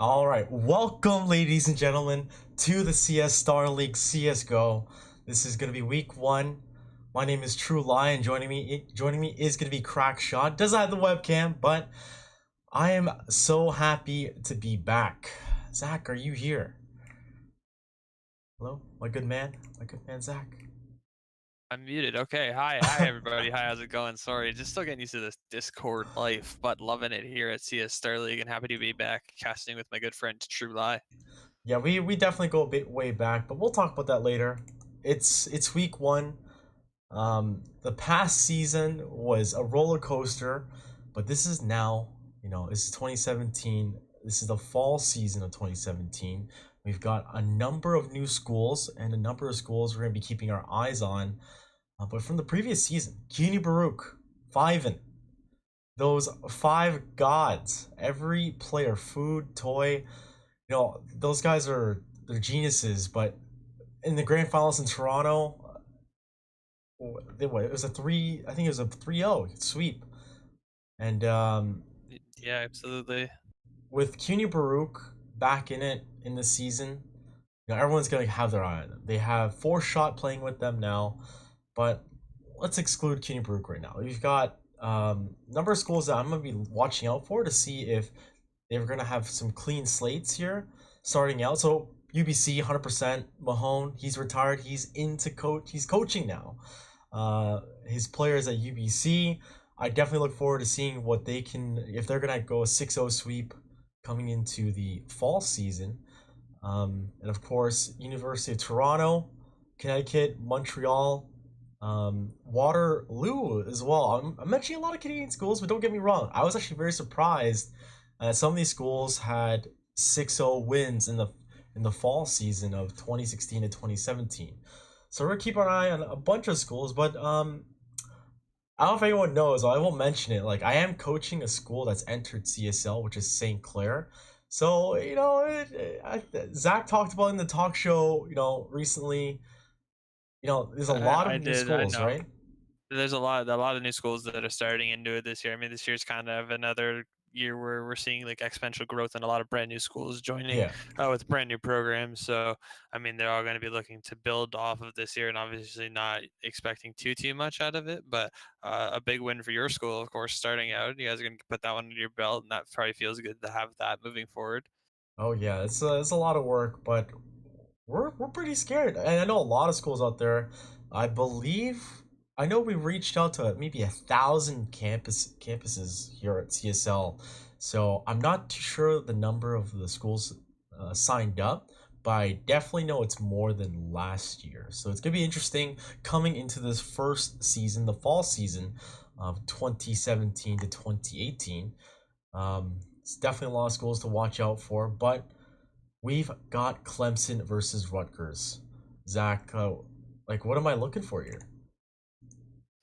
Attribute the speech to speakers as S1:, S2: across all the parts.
S1: All right, welcome, ladies and gentlemen, to the CS Star League CS:GO. This is gonna be week one. My name is True Lie, and joining me is gonna be Crackshot. Doesn't have the webcam, but I am so happy to be back. Zach, are you here? Hello, my good man Zach.
S2: I'm muted. Okay. Hi, everybody. Hi, how's it going? Sorry, just still getting used to this Discord life, but loving it here at CS Star League and happy to be back casting with my good friend True Lie.
S1: Yeah, we definitely go a bit way back, but we'll talk about that later. It's week one. The past season was a roller coaster, but this is now, this is 2017. This is the fall season of 2017. We've got a number of new schools and a number of schools we're going to be keeping our eyes on. But from the previous season, Kini Baruch, Fiven, those five gods, every player, food, toy, those guys they're geniuses. But in the grand finals in Toronto, it was a three. I think it was a 3-0 sweep. And
S2: Yeah, absolutely.
S1: with CUNY Baruch back in it in the season, everyone's gonna have their eye on them. They have 4-shot playing with them now, but let's exclude CUNY Baruch right now. We've got number of schools that I'm gonna be watching out for to see if they're gonna have some clean slates here starting out. So UBC 100% Mahone, he's retired. He's into coach. He's coaching now. His players at UBC. I definitely look forward to seeing what they can, if they're gonna go a 6-0 sweep coming into the fall season. And of course, University of Toronto, Connecticut, Montreal, Waterloo as well. I'm mentioning a lot of Canadian schools, but don't get me wrong. I was actually very surprised. Some of these schools had 6-0 wins in the fall season of 2016 to 2017. So we're gonna keep our eye on a bunch of schools, but I don't know if anyone knows. I won't mention it. Like I am coaching a school that's entered CSL, which is St. Clair. So Zach talked about in the talk show, recently. There's a lot of
S2: I
S1: new
S2: did. I
S1: schools,
S2: know.
S1: right?
S2: There's a lot of new schools that are starting into it this year. I mean, this year's kind of another year where we're seeing like exponential growth and a lot of brand new schools joining
S1: Yeah.
S2: with brand new programs. So, I mean, they're all going to be looking to build off of this year and obviously not expecting too much out of it. But a big win for your school, of course, starting out. You guys are going to put that one under your belt, and that probably feels good to have that moving forward.
S1: Oh yeah, it's a lot of work, but we're pretty scared. And I know a lot of schools out there. I believe I know we reached out to maybe 1,000 campuses here at CSL. So I'm not too sure the number of the schools signed up, but I definitely know it's more than last year. So it's gonna be interesting coming into this first season, the fall season of 2017 to 2018. It's definitely a lot of schools to watch out for, but we've got Clemson versus Rutgers. Zach, what am I looking for here?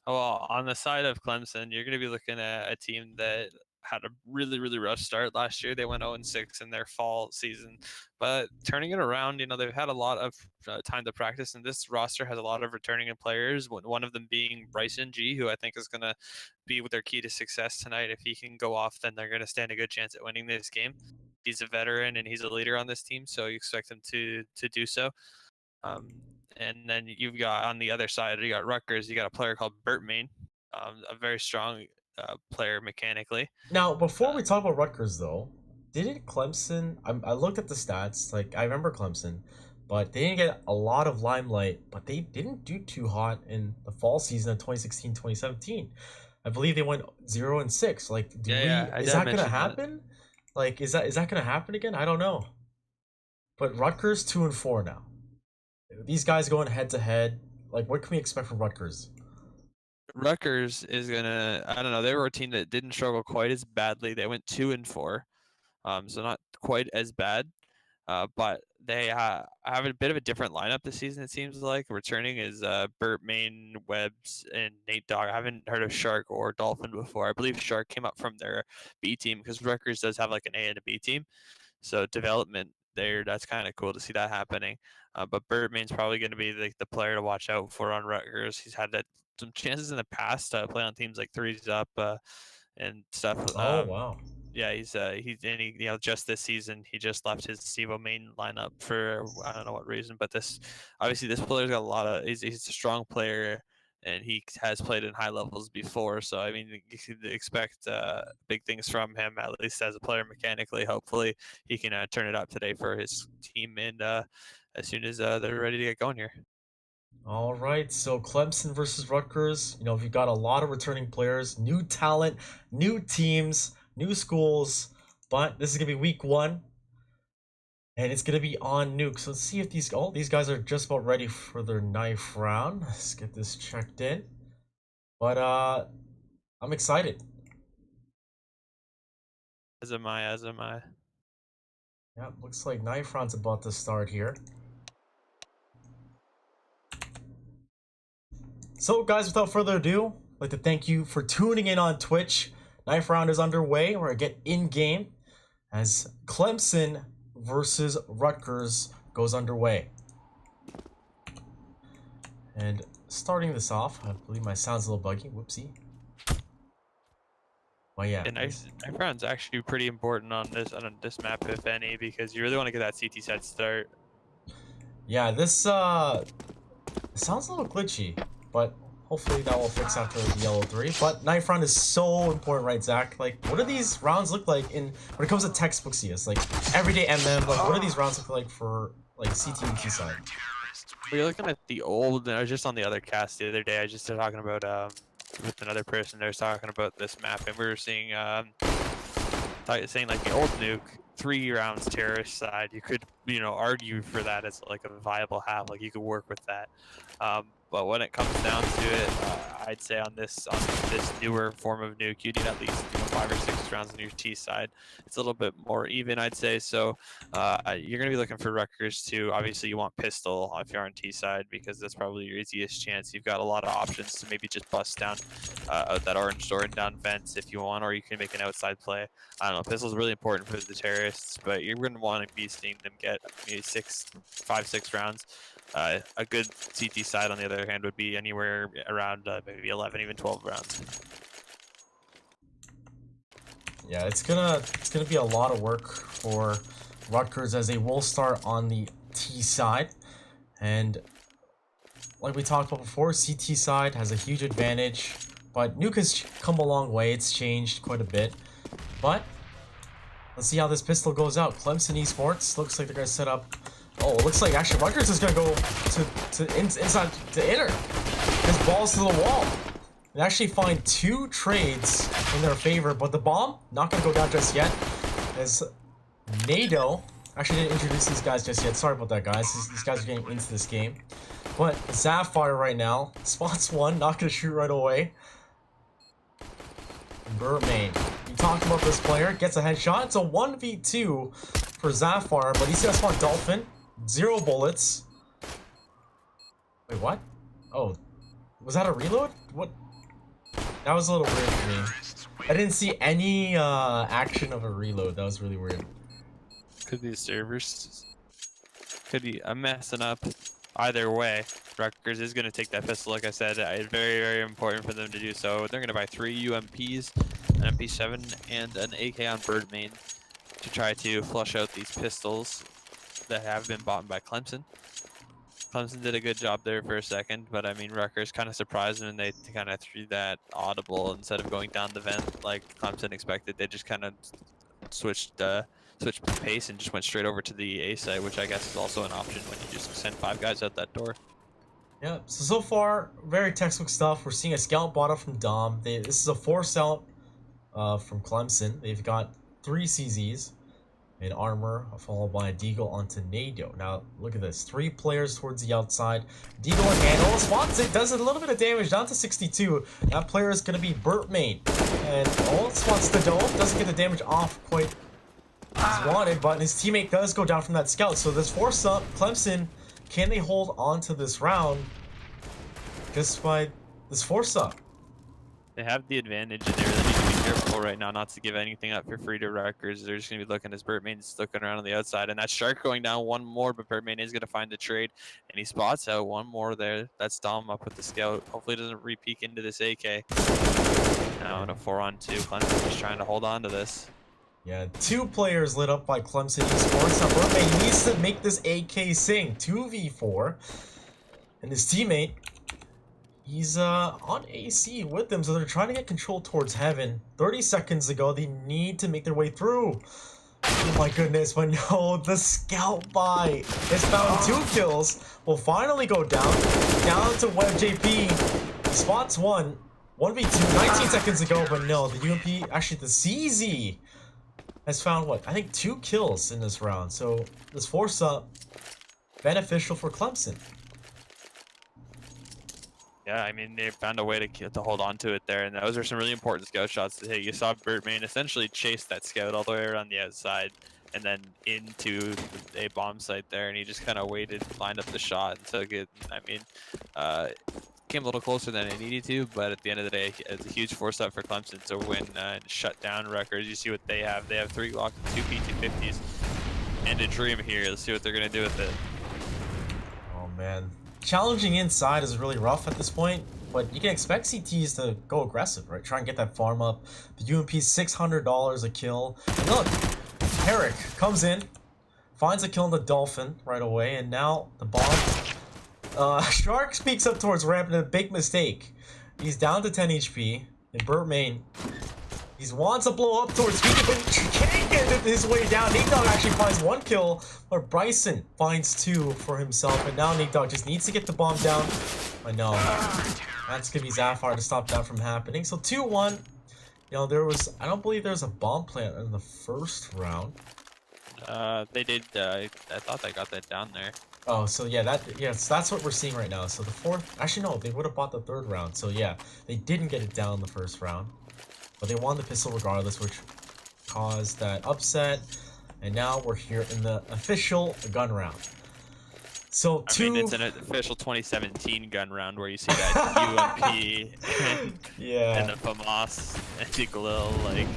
S2: Well, on the side of Clemson, you're going to be looking at a team that had a really rough start last year. They went 0-6 in their fall season, but turning it around, they've had a lot of time to practice, and this roster has a lot of returning players. One of them being Bryson G, who I think is going to be their key to success tonight. If he can go off, then they're going to stand a good chance at winning this game. He's a veteran and he's a leader on this team, so you expect him to do so. Um, and then you've got on the other side, you got Rutgers. You got a player called Burt Main, a very strong player mechanically.
S1: Now, before
S2: Uh,
S1: we talk about Rutgers, though, didn't Clemson? I looked at the stats. Like I remember Clemson, but they didn't get a lot of limelight. But they didn't do too hot in the fall season of 2016, 2017. I believe they went 0-6. Like, do
S2: yeah,
S1: we?
S2: I
S1: Is
S2: did
S1: that gonna
S2: mention that.
S1: happen? Like, is that gonna happen again? I don't know. But Rutgers 2-4 now. These guys going head to head. Like, what can we expect from Rutgers?
S2: Rutgers is gonna. I don't know. They were a team that didn't struggle quite as badly. They went 2-4, so not quite as bad. But they have a bit of a different lineup this season. It seems like returning is Burt Main, Webbs, and Nate Dogg. I haven't heard of Shark or Dolphin before. I believe Shark came up from their B team because Rutgers does have like an A and a B team. So development there, that's kind of cool to see that happening. But Birdman's probably going to be the player to watch out for on Rutgers. He's had some chances in the past to play on teams like Threes Up and stuff.
S1: Oh wow.
S2: Yeah, just this season he just left his Stevo main lineup for I don't know what reason, but this player's got a lot of he's a strong player and he has played in high levels before. So I mean, you could expect big things from him at least as a player mechanically. Hopefully, he can turn it up today for his team and as soon as they're ready to get going here.
S1: All right, so Clemson versus Rutgers. We've got a lot of returning players, new talent, new teams, new schools. But this is gonna be week 1, and it's gonna be on Nuke. So let's see if these guys are just about ready for their knife round. Let's get this checked in. But I'm excited.
S2: As am I. As am I.
S1: Yeah, looks like knife round's about to start here. So guys, without further ado, I'd like to thank you for tuning in on Twitch. Knife round is underway, where I get in game as Clemson versus Rutgers goes underway. And starting this off, I believe my sound's a little buggy. Whoopsie. Well, yeah.
S2: And knife round's actually pretty important on this map, if any, because you really want to get that CT side start.
S1: Yeah, this sounds a little glitchy, but hopefully that will fix after the yellow 3. But knife round is so important, right, Zach? Like, what do these rounds look like when it comes to textbook CS? Like, everyday MM, like, what do these rounds look like for, like, CT and T side?
S2: Well, you're looking at the old, I was just on the other cast the other day, I just talking about, with another person, they was talking about this map, and we were seeing, saying, like, the old nuke, 3 rounds terrorist side, you could, argue for that as, like, a viable half, like, you could work with that. But when it comes down to it, I'd say on this newer form of nuke, you need at least 5 or 6 rounds on your T side. It's a little bit more even, I'd say. So you're going to be looking for Rutgers too. Obviously, you want pistol if you're on T side because that's probably your easiest chance. You've got a lot of options to maybe just bust down that orange door and down vents if you want, or you can make an outside play. I don't know. Pistol is really important for the terrorists, but you're going to want to be seeing them get maybe 5, 6 rounds. A good CT side, on the other hand, would be anywhere around maybe 11, even 12 rounds.
S1: Yeah, it's gonna be a lot of work for Rutgers as they will start on the T side, and like we talked about before, CT side has a huge advantage, but Nuke has come a long way. It's changed quite a bit, but let's see how this pistol goes out. Clemson Esports looks like they're gonna set up. Oh, it looks like actually Rutgers is gonna go inside to inner. His balls to the wall. And actually find 2 trades in their favor, but the bomb not gonna go down just yet. As NATO actually didn't introduce these guys just yet. Sorry about that, guys. These guys are getting into this game. But Sapphire right now spots 1, not gonna shoot right away. Birdmain. We talked about this player, gets a headshot. It's a 1v2 for Sapphire, but he's gonna spawn Dolphin. 0 bullets. Wait, what? Oh, was that a reload? What? That was a little weird for me. I didn't see any action of a reload. That was really weird.
S2: Could be the servers. Could be messing up. Either way, Rutgers is going to take that pistol. Like I said, it's very, very important for them to do so. They're going to buy 3 UMPs, an MP7, and an AK on Birdmain to try to flush out these pistols that have been bought by Clemson. Clemson did a good job there for a second, but I mean, Rutgers kind of surprised them and they kind of threw that audible instead of going down the vent like Clemson expected. They just kind of switched pace and just went straight over to the A site, which I guess is also an option when you just send 5 guys out that door.
S1: Yeah, so far, very textbook stuff. We're seeing a scout bought up from Dom. This is a force out from Clemson. They've got 3 CZs. In armor, followed by a Deagle onto NATO. Now, look at this. 3 players towards the outside. Deagle and handle. Spots it, does a little bit of damage, down to 62. That player is going to be Birdmain. And spots the dome. Doesn't get the damage off quite as wanted, but his teammate does go down from that scout. So this force up, Clemson, can they hold on to this round just by this force up?
S2: They have the advantage, and they really need to be careful right now not to give anything up for free to Rutgers. They're just going to be looking as Birdmain's looking around on the outside, and that Shark going down 1 more, but Birdmain is going to find the trade, and he spots out 1 more there. That's Dom up with the scout. Hopefully it doesn't re-peek into this AK. Now in a 4-on-2, Clemson just trying to hold on to this.
S1: Yeah, 2 players lit up by Clemson Esports. Now, Birdman needs to make this AK sing. 2v4. And his teammate, he's on AC with them, so they're trying to get control towards heaven. 30 seconds ago, they need to make their way through. Oh my goodness, but no, the scout buy has found 2 kills. Will finally go down to Web JP. He spots 1. 1v2, 19 seconds ago, but no, the UMP, actually the CZ has found what? I think 2 kills in this round. So this force up beneficial for Clemson.
S2: Yeah, I mean, they found a way to hold on to it there, and those are some really important scout shots to hit. You saw Birdman essentially chase that scout all the way around the outside and then into a bomb site there, and he just kind of waited, lined up the shot, and took it. I mean, came a little closer than it needed to, but at the end of the day, it's a huge force up for Clemson to win and shut down Rutgers. You see what they have. They have 3 Glock, 2 P250s, and a Dream here. Let's see what they're going to do with it.
S1: Oh, man. Challenging inside is really rough at this point, but you can expect CTs to go aggressive, right? Try and get that farm up. The UMP $600 a kill. And look, Herrick comes in, finds a kill on the Dolphin right away, and now the bomb. Shark speaks up towards ramp and a big mistake. He's down to 10 HP, and Birdman, he wants to blow up towards Speaker, but he can't get his way down. Nate Dogg actually finds 1 kill, but Bryson finds 2 for himself, and now Nate Dogg just needs to get the bomb down. I know. That's gonna be Zafar to stop that from happening. So 2-1. You know, I don't believe there was a bomb plant in the first round.
S2: They did, I thought they got that down there.
S1: Oh, so yeah, that's what we're seeing right now. So the 4th, actually no, they would have bought the 3rd round. So yeah, they didn't get it down in the first round. But they won the pistol regardless, which caused that upset. And now we're here in the official gun round. So
S2: I mean, it's an official 2017 gun round where you see that UMP
S1: yeah.
S2: and the FAMAS and the Glil, like...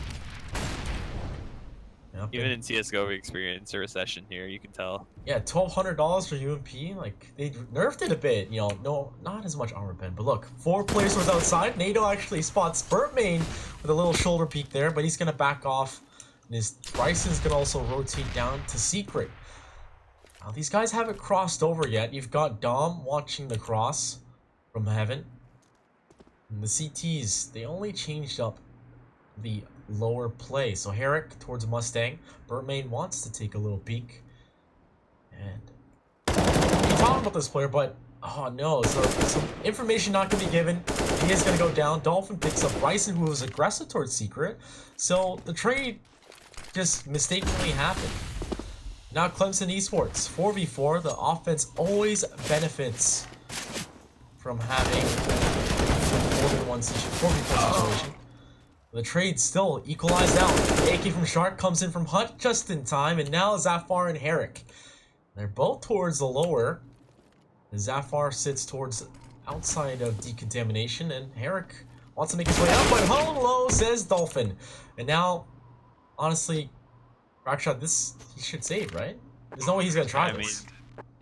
S1: Yep.
S2: Even in CSGO we experienced a recession here, you can tell.
S1: Yeah, $1,200 for UMP, like, they nerfed it a bit, you know, no, not as much armor pen, but look, 4 players was outside. NATO actually spots Birdman with a little shoulder peek there, but he's gonna back off, and Bryson's gonna also rotate down to Secret. Now, these guys haven't crossed over yet. You've got Dom watching the cross from heaven, and the CTs, they only changed up the lower play. So Herrick towards Mustang. Birdman wants to take a little peek. And we talked about this player, but oh no, so some information not gonna be given. He is gonna go down. Dolphin picks up Bryson, who was aggressive towards Secret. So the trade just mistakenly happened. Now Clemson Esports 4v4. The offense always benefits from having 4v4 situation. The trade still equalized out. The AK from Shark comes in from Hut just in time, and now Zafar and Herrick. They're both towards the lower. And Zafar sits towards outside of decontamination, and Herrick wants to make his way out, but hello, says Dolphin. And now, honestly, Rockshot, he should save, right? There's no way he's gonna try this.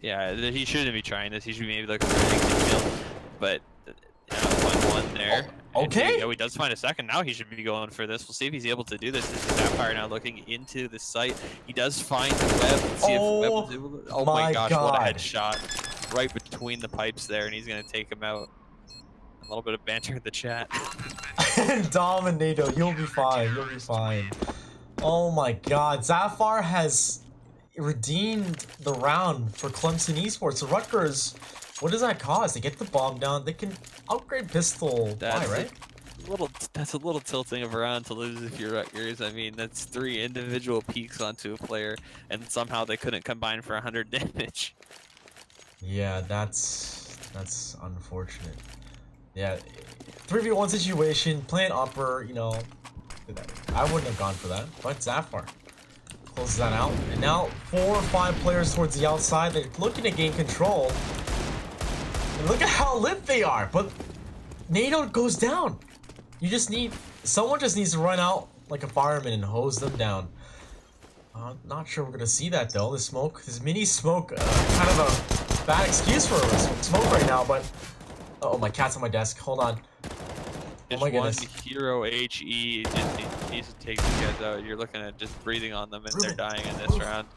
S2: Yeah, he shouldn't be trying this. He should be maybe looking for an exit kill. But 1-1 there.
S1: Oh, okay.
S2: He does find a second. Now he should be going for this. We'll see if he's able to do this. This is Sapphire now looking into the site. He does find the web. Let's see if Web is able to... Oh my gosh, what a headshot. Right between the pipes there, and he's going to take him out. A little bit of banter in the chat.
S1: Dominato, you'll be fine. You'll be fine. Oh my god. Zafar has redeemed the round for Clemson Esports. So Rutgers, what does that cause? They get the bomb down. They can upgrade pistol. Why, right?
S2: That's a little tilting of a round to lose if you're Rutgers. I mean, that's 3 individual peaks onto a player, and somehow they couldn't combine for 100 damage.
S1: Yeah, that's unfortunate. Yeah, 3v1 situation, plant upper, you know, I wouldn't have gone for that, but Zafar closes that out. And now 4 or 5 players towards the outside. They're looking to gain control. And look at how lit they are, but NATO goes down. Someone just needs to run out like a fireman and hose them down. Not sure we're gonna see that though. This mini smoke, kind of a bad excuse for a smoke right now, but... Oh, my cat's on my desk. Hold on. Oh
S2: Just
S1: my
S2: one
S1: goodness.
S2: hero HE just needs to take these guys out. You're looking at just breathing on them, and they're
S1: Ruben,
S2: dying in this
S1: move.
S2: round.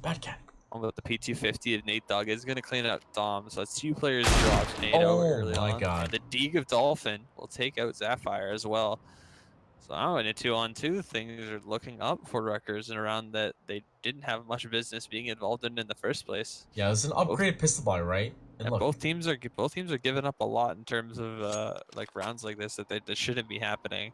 S1: Bad cat.
S2: On with the P250 of Nate Dogg is going to clean out Dom, so that's 2 players dropped NATO
S1: Oh
S2: early
S1: my
S2: on.
S1: god.
S2: And the Deeg of Dolphin will take out Sapphire as well. So now in a 2-on-2, things are looking up for Rutgers in a round that they didn't have much business being involved in the first place.
S1: Yeah, it was an
S2: Both,
S1: upgraded pistol buy, right? And
S2: yeah,
S1: look,
S2: both teams are giving up a lot in terms of like rounds like this that shouldn't be happening.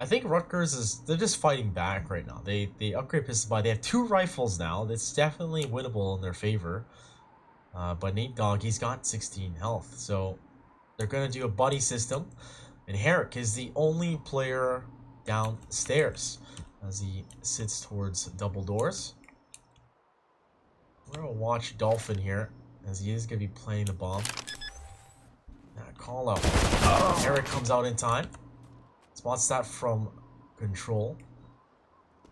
S1: I think Rutgers they're just fighting back right now. They upgrade pistol buy. They have 2 rifles now. That's definitely winnable in their favor. But Nate Dogg, he's got 16 health. So they're gonna do a buddy system. And Herrick is the only player downstairs as he sits towards double doors. We're gonna watch Dolphin here as he is gonna be playing the bomb. Call out. Herrick comes out in time. Spots that from control.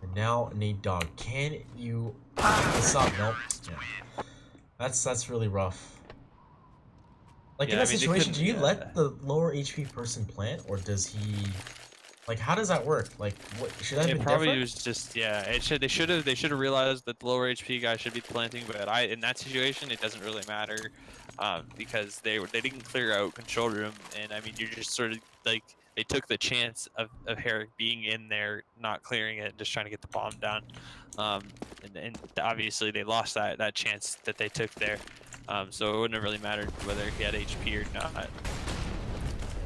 S1: And now Nate Dogg. Can you pick this up? Nope. Yeah. That's really rough. Like in that situation, do you let the lower HP person plant, or does he? Like, how does that work? Like, what should that have been
S2: probably
S1: different?
S2: was just They should have realized that the lower HP guy should be planting, but in that situation it doesn't really matter, because they didn't clear out control room, and I mean you're just sort of like they took the chance of Herrick being in there, not clearing it, and just trying to get the bomb down, and obviously they lost that chance that they took there, so it wouldn't have really mattered whether he had HP or not.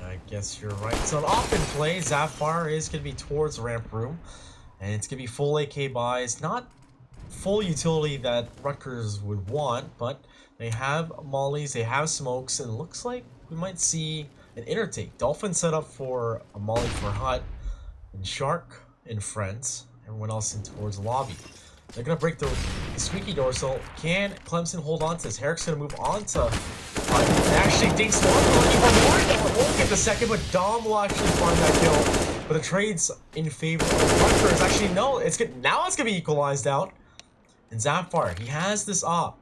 S1: I guess you're right. So an off in play, Sapphire is going to be towards ramp room. And it's going to be full AK buys. Not full utility that Rutgers would want, but they have mollies, they have smokes, and it looks like we might see an intertake. Dolphin set up for a molly for Hut, and Shark and friends. Everyone else in towards the lobby. They're going to break the squeaky dorsal. Can Clemson hold on to this? Herrick's going to move on to actually dinks one. Looking for more. Won't get the second, but Dom will actually find that kill. But the trade's in favor of Rutgers. Actually, no. It's good. Now it's going to be equalized out. And Sapphire, he has this op.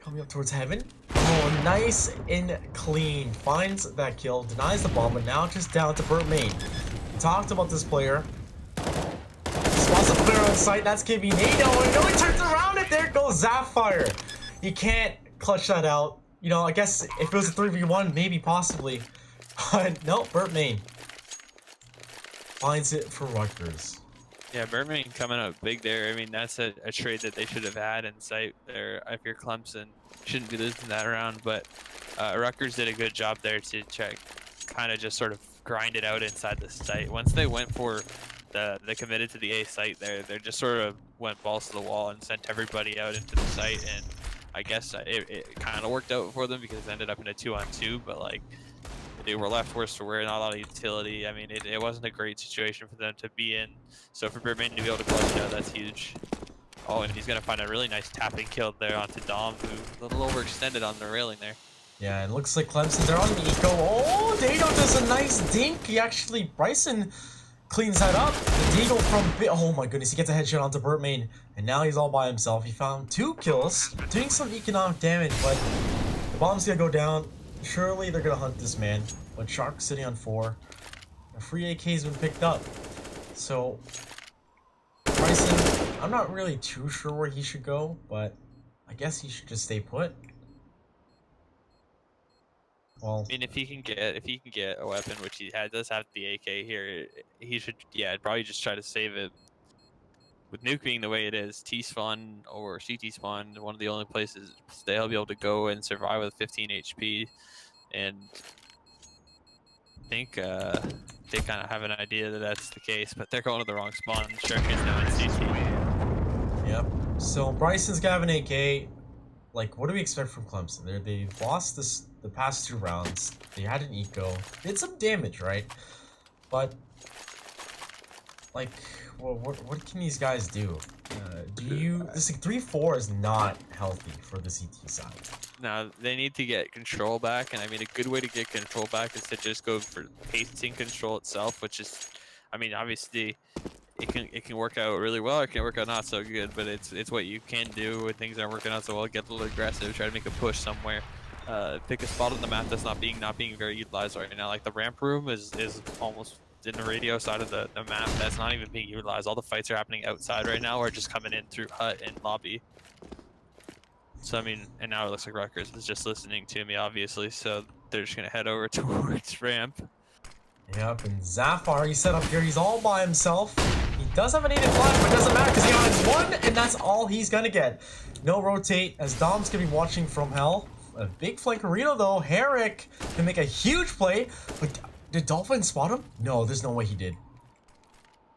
S1: Coming up towards heaven. Oh, nice and clean. Finds that kill. Denies the bomb, but now just down to Burt Main. We talked about this player. Spots a player on site. That's going to be NATO. And no, he turns around and there goes Sapphire. You can't clutch that out. You know, I guess if it was a 3v1, maybe, possibly. But no, Burt Main finds it for Rutgers.
S2: Yeah, Birdman coming out big there. I mean, that's a trade that they should have had in sight there. If you're Clemson, shouldn't be losing that round. But Rutgers did a good job there to check, kind of just sort of grind it out inside the site. Once they went for they committed to the A site there, they just sort of went balls to the wall and sent everybody out into the site. And I guess it kind of worked out for them because it ended up in a 2-on-2. But like, they were left worse for wear, not a lot of utility. I mean, it wasn't a great situation for them to be in. So for Birdman to be able to clutch it out, that's huge. Oh, and he's going to find a really nice tapping kill there onto Dom, who a little overextended on the railing there.
S1: Yeah, it looks like Clemson, they're on the eco. Oh, Dado does a nice dink. He actually, Bryson cleans that up. The Deagle from, oh my goodness, he gets a headshot onto Burt Main. And now he's all by himself. He found 2 kills, doing some economic damage, but the bomb's going to go down. Surely they're going to hunt this man. But Shark's sitting on 4. A free AK's been picked up. So, Bryson, I'm not really too sure where he should go, but I guess he should just stay put. Well,
S2: I mean, if he can get a weapon, which he does have the AK here, he should, yeah, probably just try to save it. With nuke being the way it is, T spawn or CT spawn, one of the only places they'll be able to go and survive with 15 HP, and I think they kind of have an idea that that's the case, but they're going to the wrong spawn. Shark is now in CT.
S1: Yep. So Bryson's got an AK. Like, what do we expect from Clemson? They've lost the past 2 rounds. They had an eco. Did some damage, right? But like, well, what can these guys do? This 3-4 is not healthy for the CT side.
S2: Now they need to get control back, and I mean a good way to get control back is to just go for pacing control itself, which is, I mean, obviously it can work out really well, it can work out not so good, but it's what you can do when things aren't working out so well. Get a little aggressive, try to make a push somewhere. pick a spot on the map that's not being very utilized right now. Like the ramp room is almost in the radio side of the map that's not even being utilized. All the fights are happening outside right now, or just coming in through hut and lobby. So I mean, and now it looks like Rutgers is just listening to me, obviously. So they're just gonna head over towards ramp.
S1: Yep, and Zafar, he's set up here. He's all by himself. He does have an 8 flash, but it doesn't matter because he has one, and that's all he's gonna get. No rotate, as Dom's gonna be watching from hell. A big flankerino though. Herrick can make a huge play. But did Dolphin spot him? No, there's no way he did.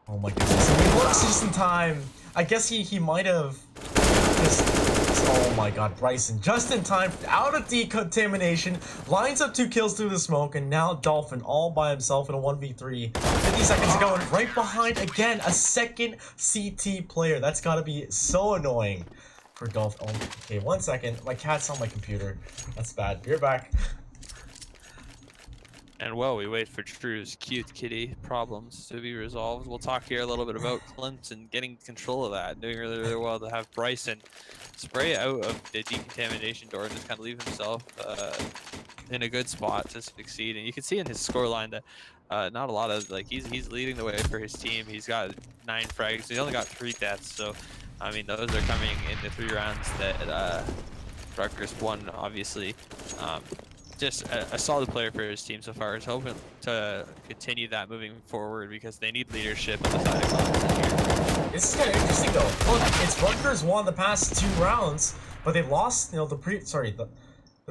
S1: Oh my goodness. He looks just in time. I guess he might have just... Oh my god, Bryson, just in time, out of decontamination, lines up 2 kills through the smoke, and now Dolphin all by himself in a 1v3. 50 seconds ago, and right behind, again, a second CT player. That's gotta be so annoying for Dolphin. Oh, okay, 1 second. My cat's on my computer. That's bad. You're back.
S2: And while we wait for Drew's cute kitty problems to be resolved, we'll talk here a little bit about Clemson getting control of that, doing really, really well to have Bryson spray out of the decontamination door and just kind of leave himself in a good spot to succeed. And you can see in his scoreline that not a lot of, like, he's leading the way for his team. He's got 9 frags. He only got 3 deaths. So, I mean, those are coming in the 3 rounds that Rutgers won, obviously. Just a solid player for his team so far. Is hoping to continue that moving forward because they need leadership on the side of Clemson here.
S1: This is kind of interesting though. Look, it's Rutgers won the past 2 rounds, but they lost, you know, the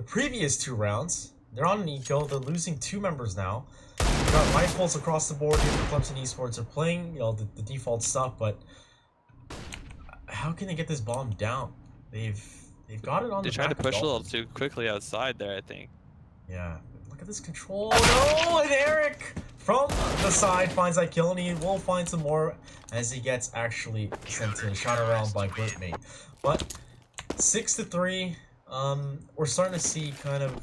S1: previous 2 rounds. They're on an eco. They're losing 2 members now. We've got rifles across the board here for Clemson Esports. They're playing, you know, the default stuff, but how can they get this bomb down? They've got it on.
S2: They tried to push a little too quickly outside there, I think.
S1: Yeah, look at this control. No, and Eric from the side finds that kill, and he will find some more as he gets actually sent to shot around by Burtmate. But 6-3, we're starting to see kind of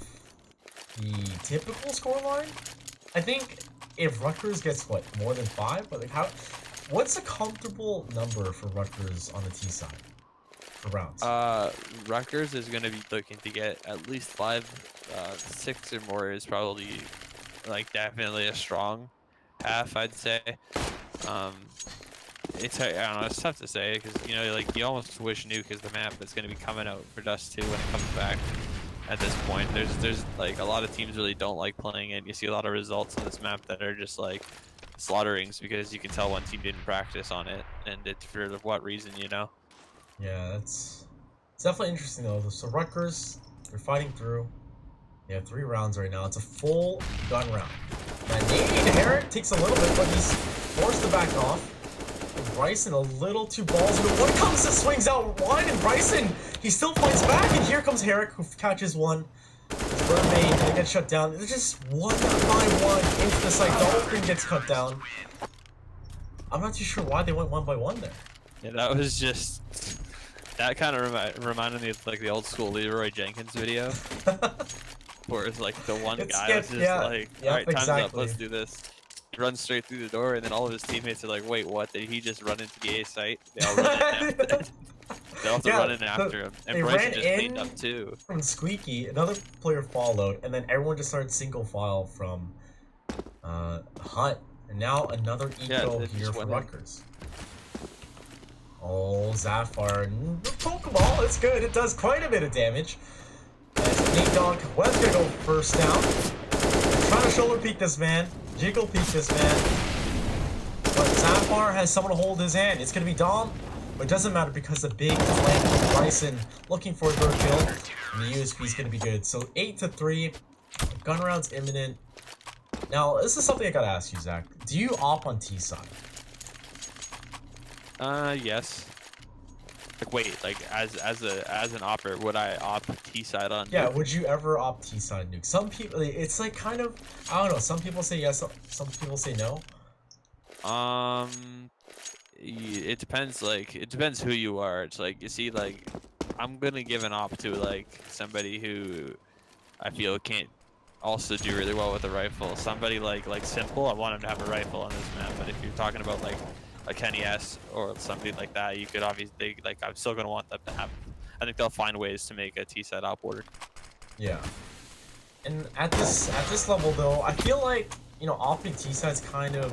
S1: the typical scoreline. I think if Rutgers gets what, more than 5, but like what's a comfortable number for Rutgers on the T side? Rounds.
S2: Rutgers is going to be looking to get at least 5, 6 or more is probably like definitely a strong half, I'd say. It's, I don't know, it's tough to say because, you know, like you almost wish Nuke is the map that's going to be coming out for Dust 2 when it comes back. At this point, there's like a lot of teams really don't like playing it. You see a lot of results on this map that are just like slaughterings because you can tell one team didn't practice on it, and it's for what reason, you know.
S1: Yeah, it's definitely interesting though. So Rutgers, they're fighting through. They have 3 rounds right now. It's a full gun round. And Herrick takes a little bit, but he's forced to back off. And Bryson a little too ballsy. But one comes and swings out wide, and Bryson, he still fights back. And here comes Herrick, who catches one. Birdmate, and they get shut down. They're just 1 by 1 into the site. Dolphin gets cut down. I'm not too sure why they went 1 by 1 there.
S2: Yeah, that was just... That kind of reminded me of like the old school Leroy Jenkins video, where it's like the one guy was just like, "All right, time's up, let's do this." He runs straight through the door, and then all of his teammates are like, "Wait, what? Did he just run into the A site?" They all run in after. They all have to run in after him, and Bryson just cleaned up too.
S1: From Squeaky, another player followed, and then everyone just started single file from Hut, and now another eco here for Rutgers. Oh, Zafar, Pokeball, it's good. It does quite a bit of damage. As Nate Dog was gonna go first down. Trying to shoulder peek this man, jiggle peek this man. But Zafar has someone to hold his hand. It's gonna be Dom, but it doesn't matter because the big flank of Bryson looking for a third kill. And the USP is gonna be good. So 8-3, gun round's imminent. Now, this is something I gotta ask you, Zach. Do you op on T side?
S2: Yes. Like, wait, like as an opper, would I opt T side on?
S1: Yeah, would you ever opt T side nuke? Some people, it's like kind of, I don't know. Some people say yes, some people say no.
S2: It depends. Like, it depends who you are. It's like, you see, like, I'm gonna give an op to like somebody who I feel can't also do really well with a rifle. Somebody like Simple, I want him to have a rifle on this map. But if you're talking about like a Kenny S or something like that, you could obviously, like, I'm still gonna want them to have. I think they'll find ways to make a T-side op work.
S1: Yeah. And at this level though, I feel like opting T side's kind of,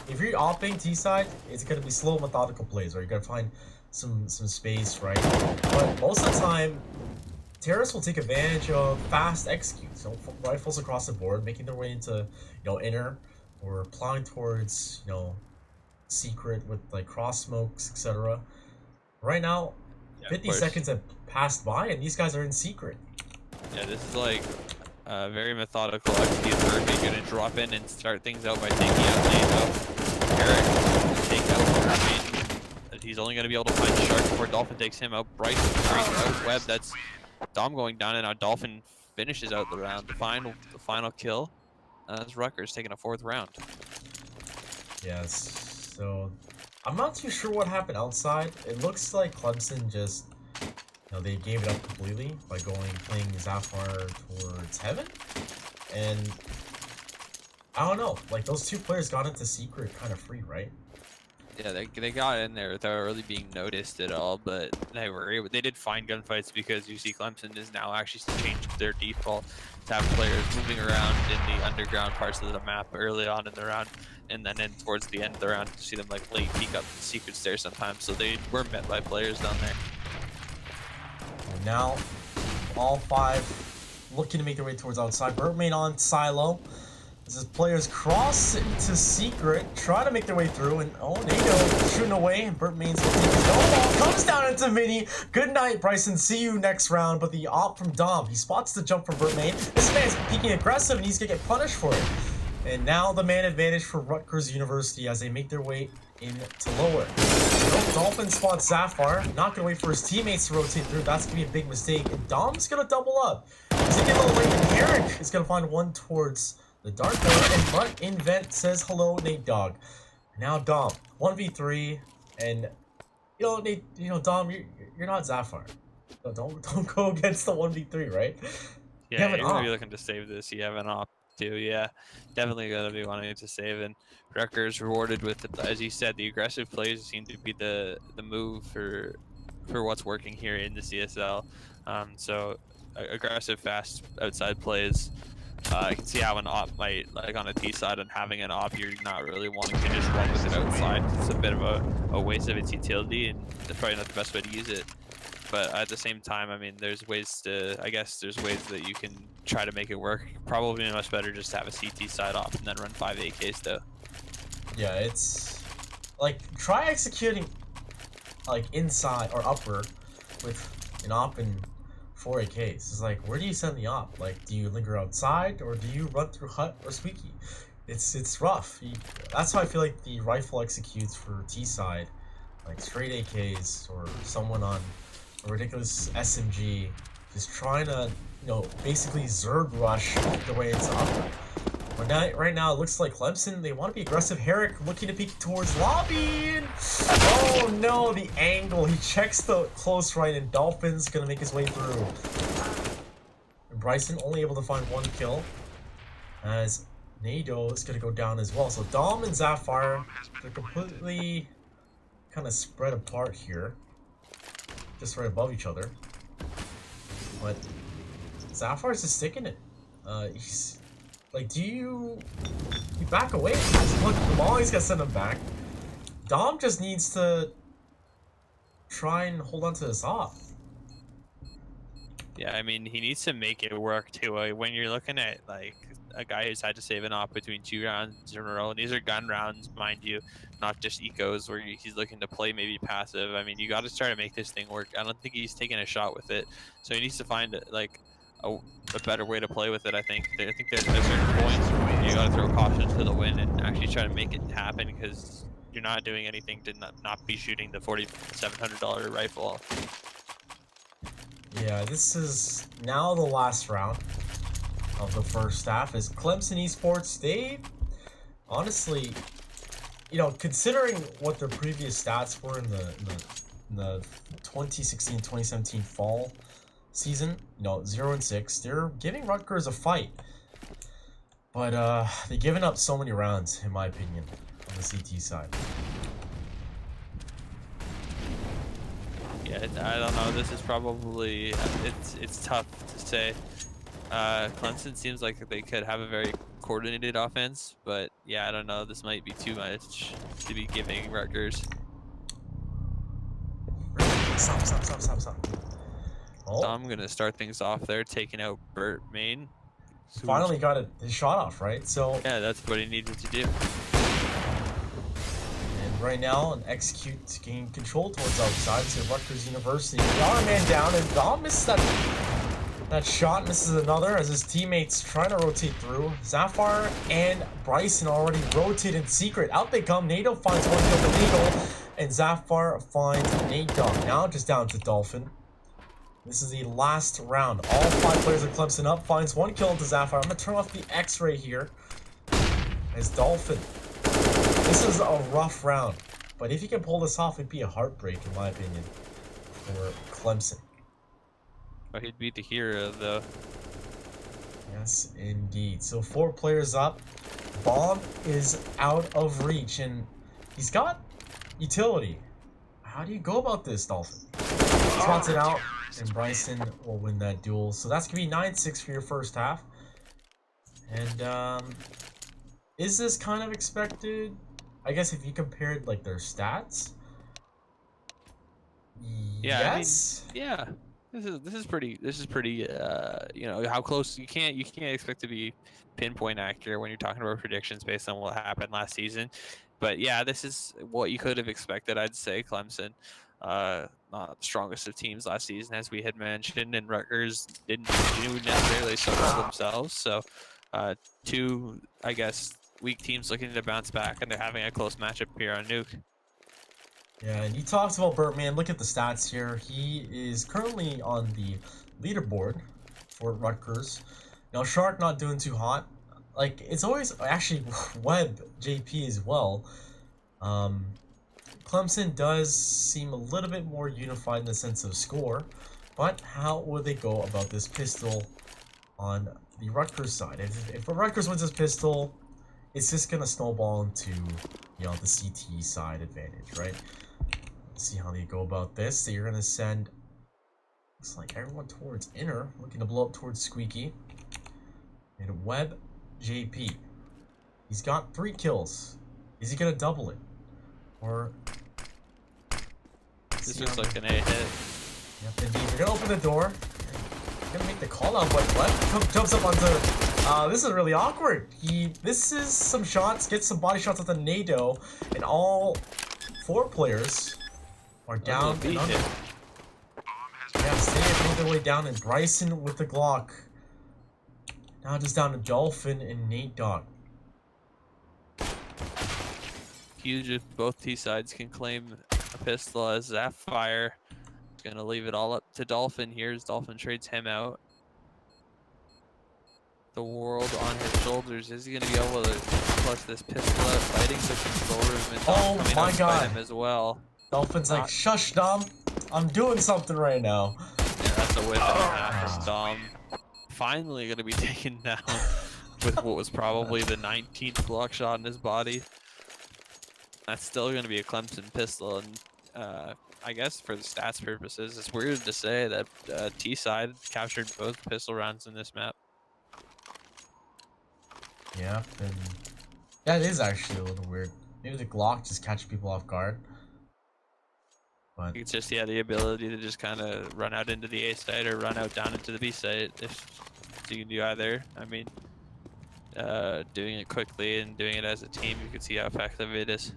S1: if you're opting T side, it's gonna be slow, methodical plays, or you're gonna find some space, right? But most of the time, terrorists will take advantage of fast executes, rifles across the board, making their way into inner, or plowing towards secret with like cross smokes, etc. Right now,
S2: Yeah, of
S1: 50
S2: course.
S1: seconds have passed by, and these guys are in secret.
S2: Yeah, this is like very methodical. Actually, Birdie gonna drop in and start things out by taking out Nate. Eric take out Birdie. He's only gonna be able to find Shark before Dolphin takes him out. Bryce brings out Webb. That's Dom going down, and now Dolphin finishes out the round. The final kill. That's Rutgers taking a 4th round.
S1: Yes. So I'm not too sure what happened outside. It looks like Clemson just they gave it up completely by playing Zafar towards Heaven, and I don't know. Like those two players got into secret kind of free, right?
S2: Yeah, they got in there without really being noticed at all, but they did find gunfights because you see Clemson is now actually changed their default to have players moving around in the underground parts of the map early on in the round, and then towards the end of the round you see them like late peek up the secret stairs sometimes, so they were met by players down there.
S1: And now all 5 looking to make their way towards outside. Birdman on silo. As his players cross into secret, try to make their way through, and NATO shooting away, and Birdman's gonna take his ball, comes down into Mini. Good night, Bryson. See you next round. But the op from Dom, he spots the jump from Birdman. This man's peeking aggressive, and he's gonna get punished for it. And now the man advantage for Rutgers University as they make their way into lower. Dolphin spots Zafar, not gonna wait for his teammates to rotate through. That's gonna be a big mistake. And Dom's gonna double up. He's gonna get a little late, and Herrick is gonna find one towards the dark door, and Mutt Invent says hello, Nate Dog. Now Dom, 1v3, and Nate, Dom, you're not Zafar. So don't go against the 1v3, right?
S2: Yeah, you're gonna be looking to save this. You have an op too. Yeah, definitely gonna be wanting to save, and Rutgers rewarded with, as you said, the aggressive plays seem to be the move for what's working here in the CSL. So aggressive, fast outside plays. I can see how an op might, like on a T side, and having an op, you're not really wanting to just run with it outside. It's a bit of a waste of its utility, and that's probably not the best way to use it. But at the same time, I mean, there's ways that you can try to make it work. Probably much better just to have a CT side off and then run 5 AKs though.
S1: Yeah, it's like, try executing like inside or upper with an op and 4 AKs. It's like, where do you send the op? Like, do you linger outside, or do you run through hut or squeaky? It's rough. That's how I feel like the rifle executes for T side, like straight AKs or someone on a ridiculous SMG, just trying to basically Zerg rush the way it's up. But right now it looks like Clemson, they want to be aggressive. Herrick looking to peek towards lobby, and oh no, the angle. He checks the close right, and Dolphin's gonna make his way through. And Bryson only able to find 1 kill, as Nado is gonna go down as well. So Dom and Zafar, they're completely kind of spread apart here, just right above each other. But Zafar's just sticking it. He's like, do you back away? Look, Molly's gonna send him back. Dom just needs to try and hold on to this off.
S2: Yeah, I mean, he needs to make it work too. When you're looking at like a guy who's had to save an op between 2 rounds in a row, and these are gun rounds, mind you, not just ecos where he's looking to play maybe passive. I mean, you got to try to make this thing work. I don't think he's taking a shot with it, so he needs to find like a better way to play with it. I think there's certain points where you got to throw caution to the wind and actually try to make it happen, because you're not doing anything to not be shooting the $4,700 rifle.
S1: Yeah, this is now the last round of the first half. As Clemson Esports, they honestly, considering what their previous stats were in the 2016-2017 fall season, 0-6, they're giving Rutgers a fight. But they've given up so many rounds, in my opinion, on the CT side.
S2: Yeah, I don't know. This is probably it's tough to say. Clemson seems like they could have a very coordinated offense, but yeah, I don't know. This might be too much to be giving Rutgers.
S1: Stop.
S2: So
S1: Oh,
S2: I'm gonna start things off there, taking out Burt Main. Who's
S1: finally got his shot off, right? So,
S2: yeah, that's what he needed to do.
S1: and right now, an execute gain control towards outside to Rutgers University. We are a man down, and Dom misses that shot, misses another as his teammates trying to rotate through. Zafar and Bryson already rotate in secret. Out they come. NATO finds one kill for Legal, and Zafar finds Nate Dog. Now just down to Dolphin. This is the last round. All 5 players of Clemson up. Finds one kill into Zafar. I'm going to turn off the X-ray here. As Dolphin. This is a rough round. But if he can pull this off, it'd be a heartbreak, in my opinion, for Clemson.
S2: Oh, he'd beat the hero, though.
S1: Yes, indeed. So 4 players up. Bomb is out of reach, and he's got utility. How do you go about this, Dolphin? Spots it out, and Bryson will win that duel. So that's going to be 9-6 for your first half. And, is this kind of expected? I guess if you compared, like, their stats?
S2: Yeah,
S1: Yes?
S2: I mean, yeah. This is pretty you know, how close you can't expect to be pinpoint accurate when you're talking about predictions based on what happened last season. But yeah, this is what you could have expected, I'd say. Clemson, not the strongest of teams last season, as we had mentioned, and Rutgers didn't do necessarily so well themselves. So 2, I guess, weak teams looking to bounce back, and they're having a close matchup here on Nuke.
S1: Yeah, and he talks about Birdman. Look at the stats here. He is currently on the leaderboard for Rutgers. Now, Shark not doing too hot. Like, it's always actually Webb JP as well. Clemson does seem a little bit more unified in the sense of score, but how will they go about this pistol on the Rutgers side? If Rutgers wins this pistol, it's just gonna snowball into, you know, the CT side advantage, right? Let's see how they go about this. So you're gonna send, looks like everyone towards inner, looking to blow up towards Squeaky. And Webb JP. He's got 3 kills. Is he gonna double it? Or
S2: This looks like an A hit.
S1: Yep, indeed. You're gonna open the door. You're gonna make the call out, but Webb jumps up onto. This is really awkward. This is some shots, gets some body shots with the NATO, and all 4 players are down and under. Yeah, Stay made their way down, and Bryson with the Glock. Now just down to Dolphin and Nate Dog.
S2: Huge if both T sides can claim a pistol, as Zapfire is going to leave it all up to Dolphin here as Dolphin trades him out. The world on his shoulders. Is he going to be able to clutch this pistol out? Fighting the control room, and
S1: Oh
S2: coming
S1: my
S2: out
S1: god.
S2: him as well.
S1: Dolphin's like, shush, Dom. I'm doing something right now.
S2: Yeah, that's a win and a half from Dom. Finally going to be taken down with what was probably the 19th Glock shot in his body. That's still going to be a Clemson pistol, and I guess for the stats purposes, it's weird to say that T side captured both pistol rounds in this map.
S1: Yeah, and that is actually a little weird. Maybe the Glock just catch people off guard. But
S2: It's just, yeah, the ability to just kind of run out into the A site or run out down into the B site. If you can do either, I mean, doing it quickly and doing it as a team, you can see how effective it is.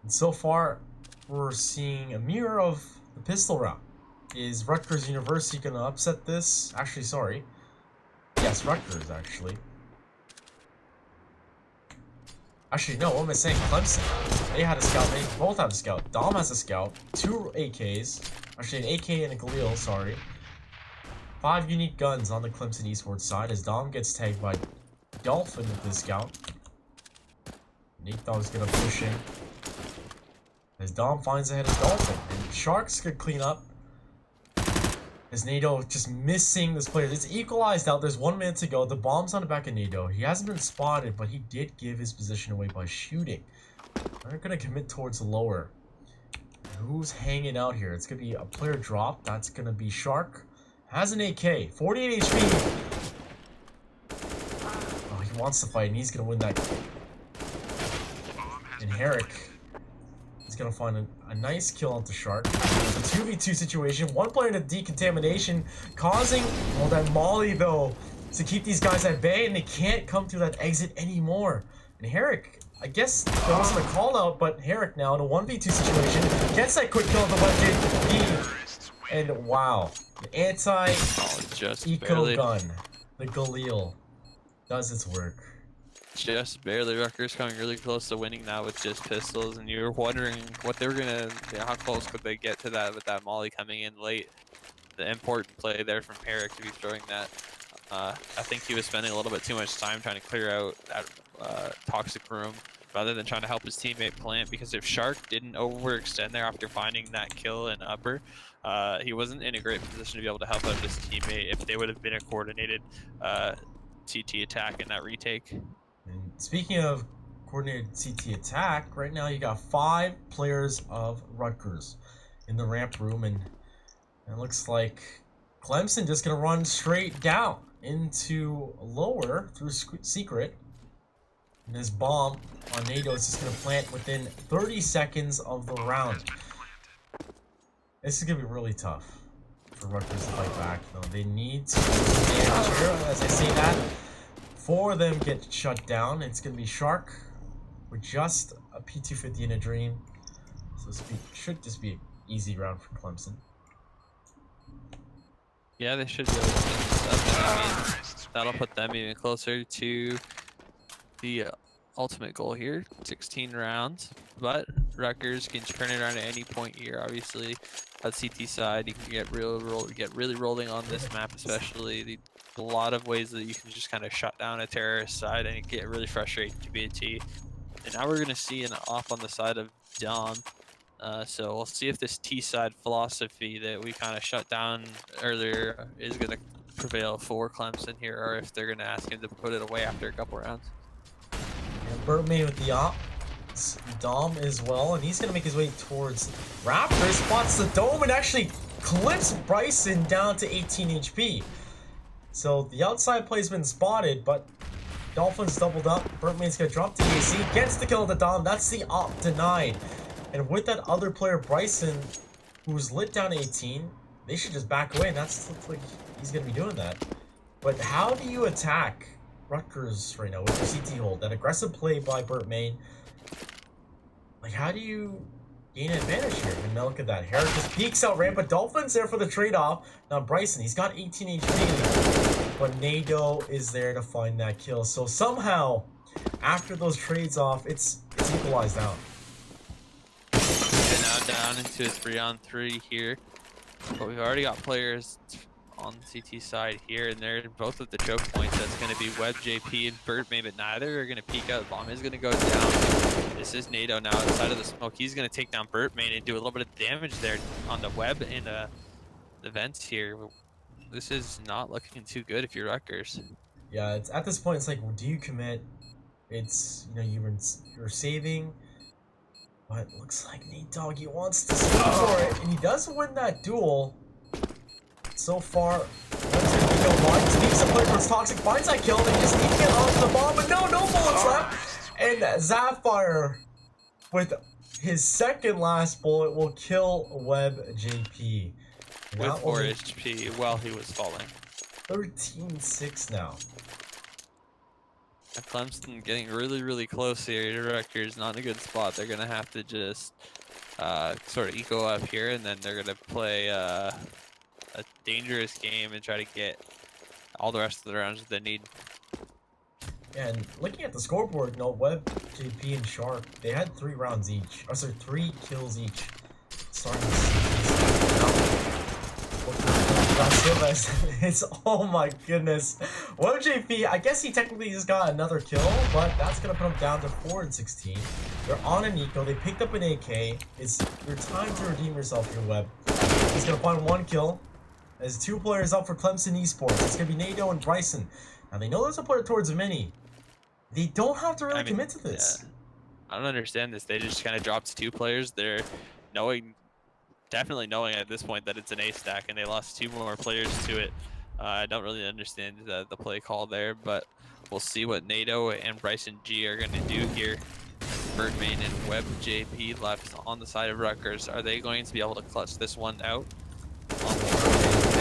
S1: and so far, we're seeing a mirror of the pistol round. Is Rutgers University gonna upset this? Actually, sorry. Yes, Rutgers, actually. Actually, no, what am I saying? Clemson. They had a scout. They both have a scout. Dom has a scout. 2 AKs. Actually, an AK and a Galil, sorry. 5 unique guns on the Clemson esports side as Dom gets tagged by Dolphin with his scout. Nate Dog's gonna push in. As Dom finds ahead of Dolphin. And Sharks could clean up. As NATO just missing this player. It's equalized out. There's 1 minute to go. The bomb's on the back of NATO. He hasn't been spotted, but he did give his position away by shooting. They're going to commit towards the lower. Who's hanging out here? It's going to be a player drop. That's going to be Shark. Has an AK, 48 HP. Oh, he wants to fight, and he's gonna win that. And Herrick is gonna find a nice kill onto Shark. It's a 2v2 situation. One player in a decontamination, causing that molly though to keep these guys at bay, and they can't come through that exit anymore. And Herrick, I guess there wasn't a call out, but Herrick now in a 1v2 situation gets that quick kill on the left. And wow, the anti-eco gun, the Galil, does its work.
S2: Just barely. Rutgers coming really close to winning now with just pistols, and you're wondering what they're gonna, how close could they get to that with that molly coming in late. The important play there from Herrick to be throwing that. I think he was spending a little bit too much time trying to clear out that toxic room rather than trying to help his teammate plant, because if Shark didn't overextend there after finding that kill in upper, he wasn't in a great position to be able to help out his teammate if they would have been a coordinated CT attack in that retake.
S1: And speaking of coordinated CT attack, right now you got 5 players of Rutgers in the ramp room, and it looks like Clemson just gonna run straight down into lower through secret. And this bomb on NATO is just gonna plant within 30 seconds of the round. This is gonna be really tough for Rutgers to fight back. You know, they need to damage here, as I say that. 4 of them get shut down. It's gonna be Shark with just a P250 in a dream. So this should just be an easy round for Clemson.
S2: Yeah, they should be able to finish this up. I mean, that'll put them even closer to the ultimate goal here, 16 rounds. But Rutgers can turn it around at any point here. Obviously, on CT side, you can get really rolling on this map, especially. A lot of ways that you can just kind of shut down a terrorist side and get really frustrating to BT. And now we're going to see an off on the side of Dom. So we'll see if this T-side philosophy that we kind of shut down earlier is going to prevail for Clemson here, or if they're going to ask him to put it away after a couple rounds.
S1: And Birdman with the op. Dom as well, and he's going to make his way towards Raptor. Spots the dome and actually clips Bryson down to 18 HP. So the outside play's been spotted, but Dolphins doubled up. Birdman's going to drop the AC, gets the kill of the Dom. That's the op denied. And with that other player, Bryson, who's lit down 18, they should just back away, and that's like he's going to be doing that. But how do you attack Rutgers right now with your CT hold? That aggressive play by Birdman. Like, how do you gain an advantage here? And now look at that. Herrick just peeks out ramp, but Dolphins there for the trade-off. Now Bryson, he's got 18 HP, but NATO is there to find that kill. So somehow, after those trades off, it's equalized out.
S2: And now down into a 3-on-3 here. But we've already got players on the CT side here, and they're both at the choke points. That's going to be Webb, JP, and Birdman, but neither are going to peek out. Bomb is going to go down. This is NATO now outside of the smoke. He's going to take down Birdman and do a little bit of damage there on the Webb and the vents here. This is not looking too good if you're Rutgers.
S1: Yeah, it's at this point, it's like, do you commit? It's, you know, you're saving, but it looks like Nate Doggy wants to save for it, and he does win that duel. So far, speaks the player towards Toxic, finds that kill, and he just needs to get onto the bomb, but no bullets left. And Zapfire, with his second last bullet, will kill Webb JP.
S2: With 4 HP while he was falling.
S1: 13-6 now.
S2: Clemson getting really close here. Rutgers not in a good spot. They're going to have to just sort of eco up here, and then they're going to play a dangerous game and try to get all the rest of the rounds that they need.
S1: And looking at the scoreboard, you know, Webb, JP, and Shark, they had 3 rounds each. Or sorry, 3 kills each. Starting to see it's oh my goodness. Webb JP, I guess he technically just got another kill, but that's gonna put him down to 4-16. They're on an eco, they picked up an AK. It's your time to redeem yourself here, Webb. He's gonna find 1 kill. There's 2 players up for Clemson Esports. It's gonna be NATO and Bryson. Now they know there's a player towards Mini. They don't have to really commit to this.
S2: Yeah. I don't understand this. They just kind of dropped 2 players. They're knowing definitely knowing at this point that it's an A stack and they lost 2 more players to it. I don't really understand the play call there, but we'll see what NATO and Bryson G are going to do here. Birdman and Webb JP left on the side of Rutgers. Are they going to be able to clutch this one out?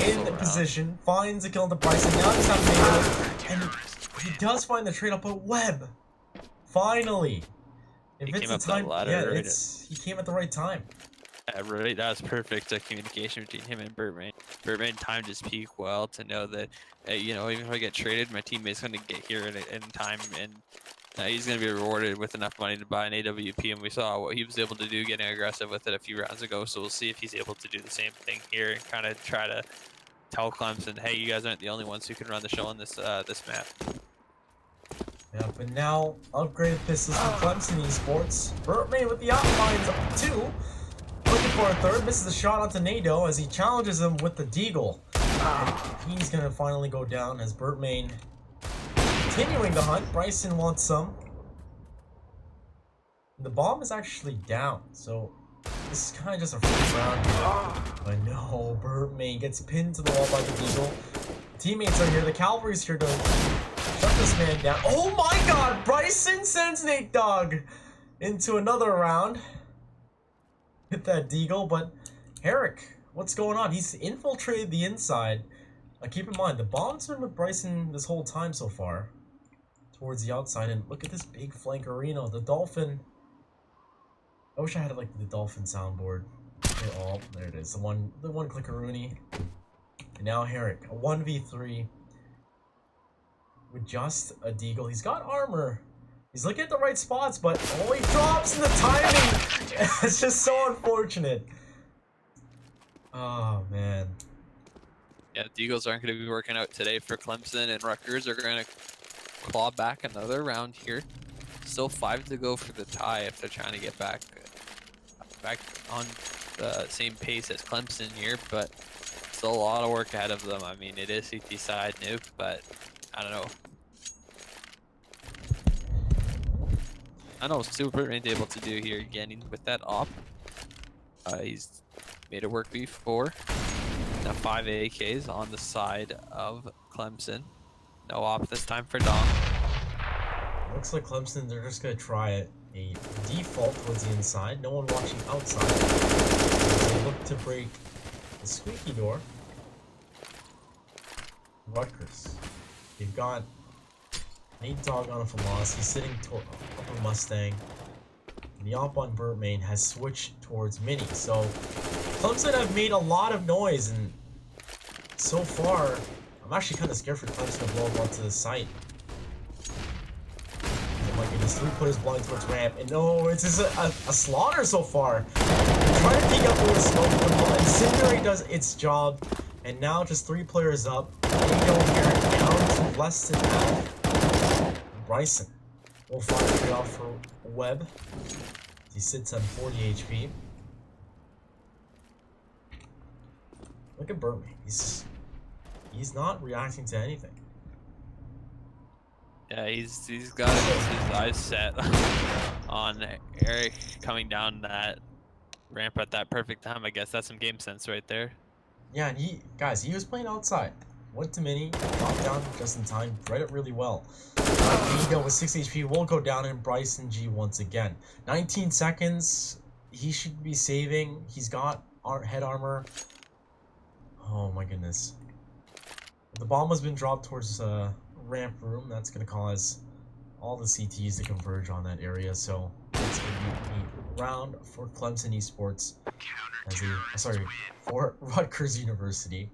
S1: In the position, finds a kill to Bryson. Now he's on NATO, and he does find the trade up, but Webb, finally. If it's the time, he came at the right time.
S2: Yeah, right. That was perfect communication between him and Birdman. Birdman timed his peak well to know that, you know, even if I get traded, my teammate's going to get here in time, and he's going to be rewarded with enough money to buy an AWP. And we saw what he was able to do getting aggressive with it a few rounds ago. So we'll see if he's able to do the same thing here and kind of try to tell Clemson, hey, you guys aren't the only ones who can run the show on this this map.
S1: Yeah, but now upgraded pistols from Clemson Esports. Birdman with the outlines up 2. Looking for a third, misses a shot onto NATO as he challenges him with the deagle. And he's gonna finally go down as Birdman continuing the hunt. Bryson wants some. The bomb is actually down, so this is kind of just a free round here. But no, Birdman gets pinned to the wall by the deagle. Teammates are here, the cavalry's here to shut this man down. Oh my god, Bryson sends Nate Dogg into another round. Hit that deagle, but Herrick, what's going on? He's infiltrated the inside. Keep in mind, the bomb's been with Bryson this whole time so far. Towards the outside, and look at this big flankerino. The Dolphin. I wish I had like the Dolphin soundboard. Oh, there it is. The one clickeroonie. And now Herrick, a 1v3 with just a deagle. He's got armor. He's looking at the right spots, but oh, he drops in the timing. It's just so unfortunate. Oh man.
S2: Yeah, the Deagles aren't going to be working out today for Clemson, and Rutgers are going to claw back another round here. Still 5 to go for the tie if they're trying to get back on the same pace as Clemson here, but still a lot of work ahead of them. I mean, it is CT side nuke, but I don't know. I know Super ain't able to do here again with that op. He's made it work before. Now 5 AKs on the side of Clemson. No op this time for Dom.
S1: Looks like Clemson, they're just going to try it. A default towards the inside. No one watching outside. They look to break the squeaky door. Rutgers. They've got Nate Dogg on a Famas. He's sitting up a Mustang. And the op on Birdman has switched towards Mini. So Clemson have made a lot of noise, and so far, I'm actually kind of scared for Clemson to blow up onto the site. Oh my goodness, 3 players blind towards ramp, and no, it's just a slaughter so far. Trying to peek up with a smoke, but Incinerate does its job, and now just 3 players up. They go here down to less than half. Bryson will find a trade off for Webb. He sits at 40 HP. Look at Birdman. He's not reacting to anything.
S2: Yeah, he's got his eyes set on Eric coming down that ramp at that perfect time. I guess that's some game sense right there.
S1: Yeah, and he was playing outside. Went to Mini, dropped down just in time, read it really well. Vigo with 6 HP will go down, and Bryson G once again. 19 seconds. He should be saving. He's got head armor. Oh my goodness. The bomb has been dropped towards ramp room. That's going to cause all the CTs to converge on that area. So it's going to be a round for Clemson Esports for Rutgers University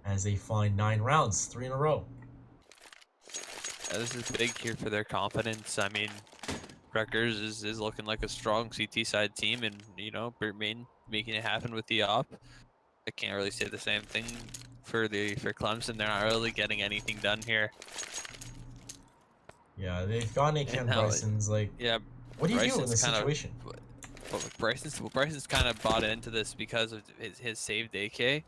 S1: as they find 9 rounds, 3 in a row.
S2: Yeah, this is big here for their confidence. I mean, Rutgers is looking like a strong CT side team, and you know, Birdman making it happen with the op. I can't really say the same thing for Clemson. They're not really getting anything done here.
S1: Yeah, they've gone AK Bryson's like.
S2: Yeah,
S1: what do you do in this situation?
S2: Bryson's kind of bought into this because of his saved AK.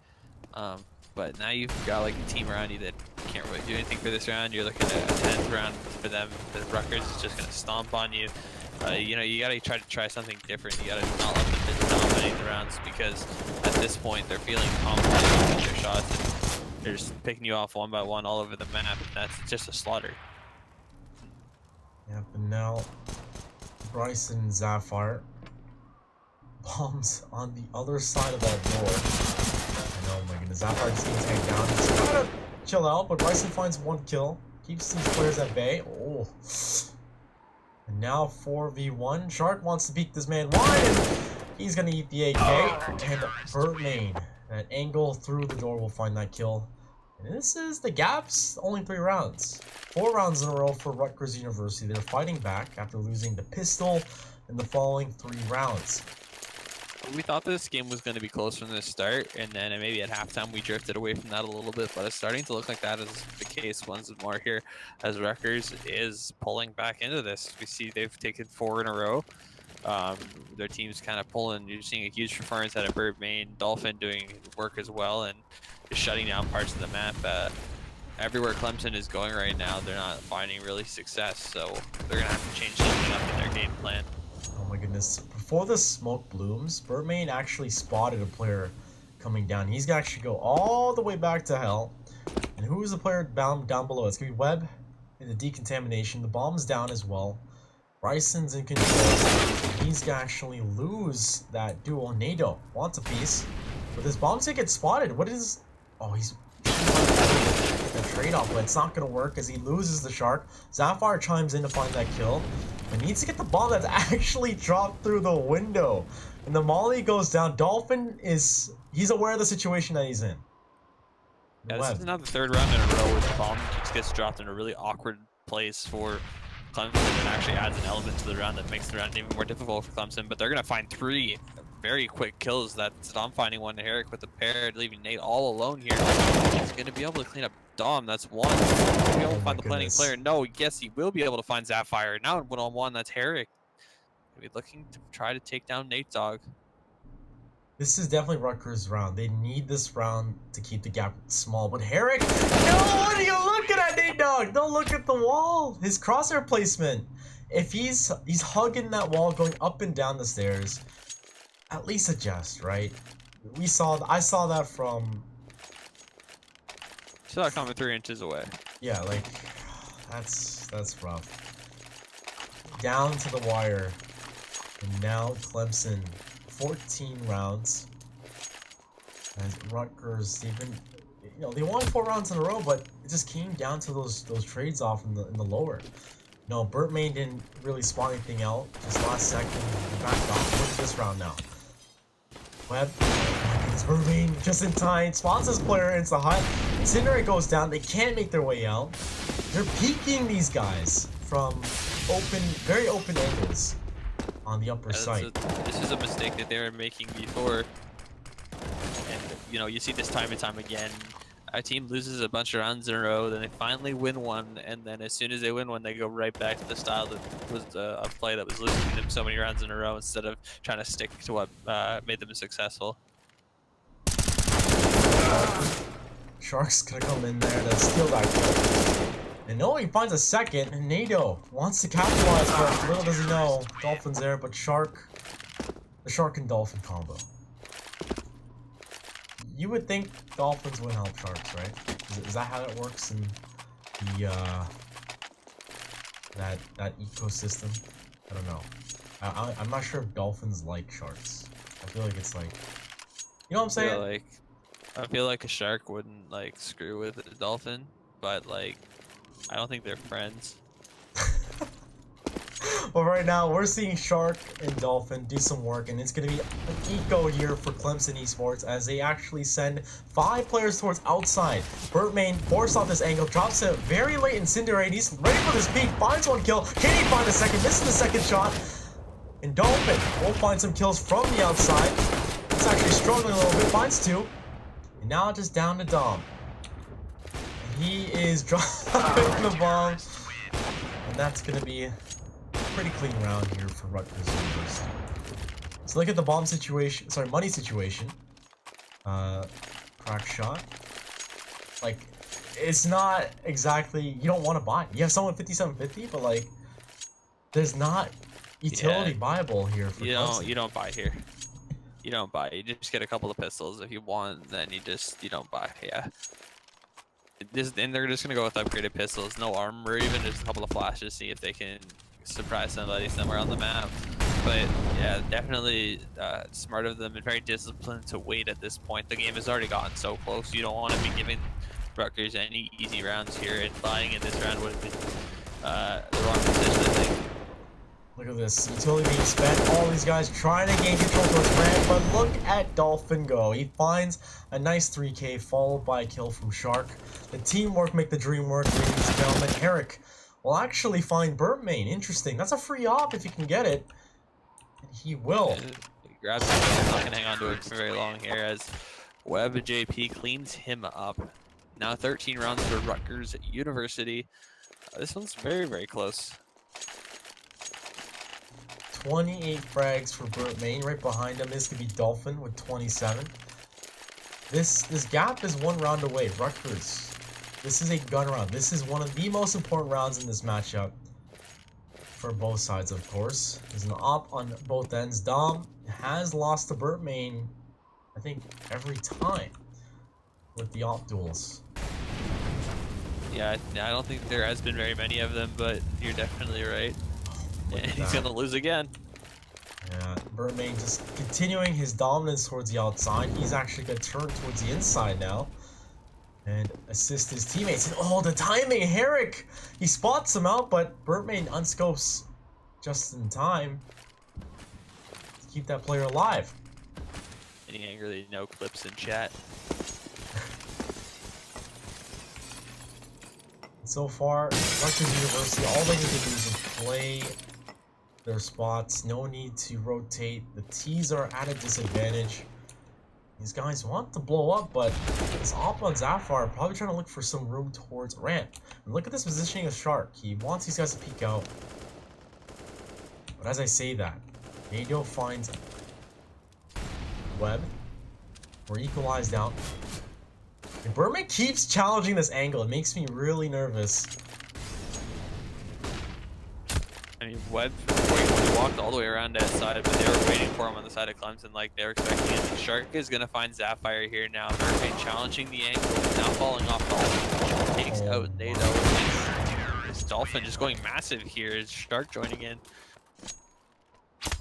S2: But now you've got like a team around you that can't really do anything for this round. You're looking at a 10th round for them. The Rutgers is just gonna stomp on you. You know, you gotta try something different. You gotta not let them just dominate the rounds, because at this point they're feeling confident with their shots. And they're just picking you off one by one all over the map. And that's just a slaughter.
S1: Yeah, but now Bryson and Zafar bombs on the other side of that door. And oh my goodness, Zafar just gets taken down. He's trying to chill out, but Bryson finds 1 kill. Keeps these players at bay. Oh. And now 4v1. Shark wants to peek this man wide, and he's gonna eat the AK. And Birdmain, that angle through the door will find that kill. And this is the gaps, only 3 rounds. 4 rounds in a row for Rutgers University. They're fighting back after losing the pistol in the following 3 rounds.
S2: We thought this game was going to be close from the start, and then maybe at halftime we drifted away from that a little bit, but it's starting to look like that is the case once more here as Rutgers is pulling back into this. We see they've taken 4 in a row. Their team's kind of pulling. You're seeing a huge performance out of Birdmain, Dolphin doing work as well, and just shutting down parts of the map. Everywhere Clemson is going right now, they're not finding really success, so they're going to have to change something up in their game plan.
S1: Oh my goodness. Before the smoke blooms, Birdmain actually spotted a player coming down. He's gonna actually go all the way back to hell. And who is the player down below? It's gonna be Webb in the decontamination. The bomb's down as well. Bryson's in control. He's gonna actually lose that duel. Nado wants a piece. But this bomb's gonna get spotted. What is... Oh, he's... the trade-off, but it's not gonna work as he loses the shark. Zafar chimes in to find that kill. But needs to get the bomb that's actually dropped through the window. And the molly goes down. Dolphin is... he's aware of the situation that he's in.
S2: Yeah, this is now the 3rd round in a row where the bomb just gets dropped in a really awkward place for Clemson, and actually adds an element to the round that makes the round even more difficult for Clemson. But they're going to find 3 very quick kills. That's Dom finding one to Herrick with the pair, leaving Nate all alone here. He's going to be able to clean up Dom. That's 1. He'll be able to find the planning player. No, yes, he will be able to find Sapphire. Now in 1-on-1, that's Herrick. He'll be looking to try to take down Nate Dogg.
S1: This is definitely Rutgers' round. They need this round to keep the gap small. But Herrick, no, what are you looking at, Nate Dogg? Don't look at the wall. His crosshair placement. If he's hugging that wall, going up and down the stairs, at least adjust, right? I saw that from...
S2: Saw that coming 3 inches away.
S1: Yeah, like, that's rough. Down to the wire. And now Clemson, 14 rounds. As Rutgers, they won 4 rounds in a row, but it just came down to those trades off in the lower. No, Birdmain didn't really spot anything out. Just last second, he backed off. Look at this round now. Webb, Birdmain just in time, spots his player into the hut. Incinerate goes down. They can't make their way out. They're peeking these guys from very open angles on the upper site.
S2: This is a mistake that they were making before, and you see this time and time again. A team loses a bunch of rounds in a row, then they finally win one, and then as soon as they win one, they go right back to the style that was a play that was losing them so many rounds in a row instead of trying to stick to what made them successful.
S1: Shark's gonna come in there to steal that kill. And no, he finds a second, and Nado wants to capitalize, but little does he know, Dolphin's there, but the Shark and Dolphin combo. You would think Dolphins would help Sharks, right? Is that how it works in the that ecosystem? I don't know. I'm not sure if Dolphins like Sharks. I feel like it's like, you know what I'm saying?
S2: I feel like a Shark wouldn't screw with a Dolphin, but I don't think they're friends.
S1: Well, right now we're seeing Shark and Dolphin do some work, and it's going to be an eco year for Clemson Esports as they actually send 5 players towards outside. Birdmain forced off this angle, drops it very late. Incinerate, he's ready for this peak, finds 1 kill. Can he find a second? Misses the second shot. And Dolphin will find some kills from the outside. He's actually struggling a little bit, finds 2. And now just down to Dom. He is dropping the bomb. And that's going to be pretty clean round here for Rutgers University. So look at the bomb situation, money situation. Crack shot. It's not exactly, you don't want to buy. You have someone 5750, but there's not utility viable here for Clemson.
S2: You don't buy here. You don't buy. You just get a couple of pistols. If you want, then you don't buy. Yeah. And they're just gonna go with upgraded pistols, no armor, even just a couple of flashes, see if they can surprise somebody somewhere on the map. But yeah, definitely smart of them and very disciplined to wait at this point. The game has already gotten so close. You don't want to be giving Rutgers any easy rounds here, and buying in this round would have been the wrong decision, I think.
S1: Look at this, utility being spent, all these guys trying to gain control towards Grant, but look at Dolphin go. He finds a nice 3k followed by a kill from Shark. The teamwork make the dream work, ladies and gentlemen. Eric will actually find Burnt Main. Interesting, that's a free op if you can get it. And he will.
S2: He grabs it, he's not going to hang on to it for very long here as Webb JP cleans him up. Now 13 rounds for Rutgers University. This one's very, very close.
S1: 28 frags for Burnt Main. Right behind him, this could be Dolphin with 27. This gap is 1 round away. Rutgers. This is a gun round. This is one of the most important rounds in this matchup. For both sides, of course. There's an op on both ends. Dom has lost to Burnt Main, I think, every time with the op duels.
S2: Yeah, I don't think there has been very many of them, but you're definitely right. And he's gonna lose again.
S1: Yeah, Burnt Main just continuing his dominance towards the outside. He's actually gonna turn towards the inside now and assist his teammates. And oh, the timing! Herrick! He spots him out, but Burnt Main unscopes just in time to keep that player alive.
S2: Any angrily no clips in chat.
S1: So far, Rutgers University, all they need to do is play their spots. No need to rotate. The T's are at a disadvantage. These guys want to blow up, but this op on Zafar probably trying to look for some room towards ramp. And look at this positioning of Shark. He wants these guys to peek out. But as I say that, Nado finds Webb. We're equalized out. And Burnt Main keeps challenging this angle. It makes me really nervous.
S2: I mean, Webb walked all the way around that side, but they were waiting for him on the side of Clemson like they were expecting it. Shark is going to find Sapphire here now. Burnt Main challenging the angle, now falling off Dolphin. Takes out Nado. This Dolphin just going massive here. Is Shark joining in?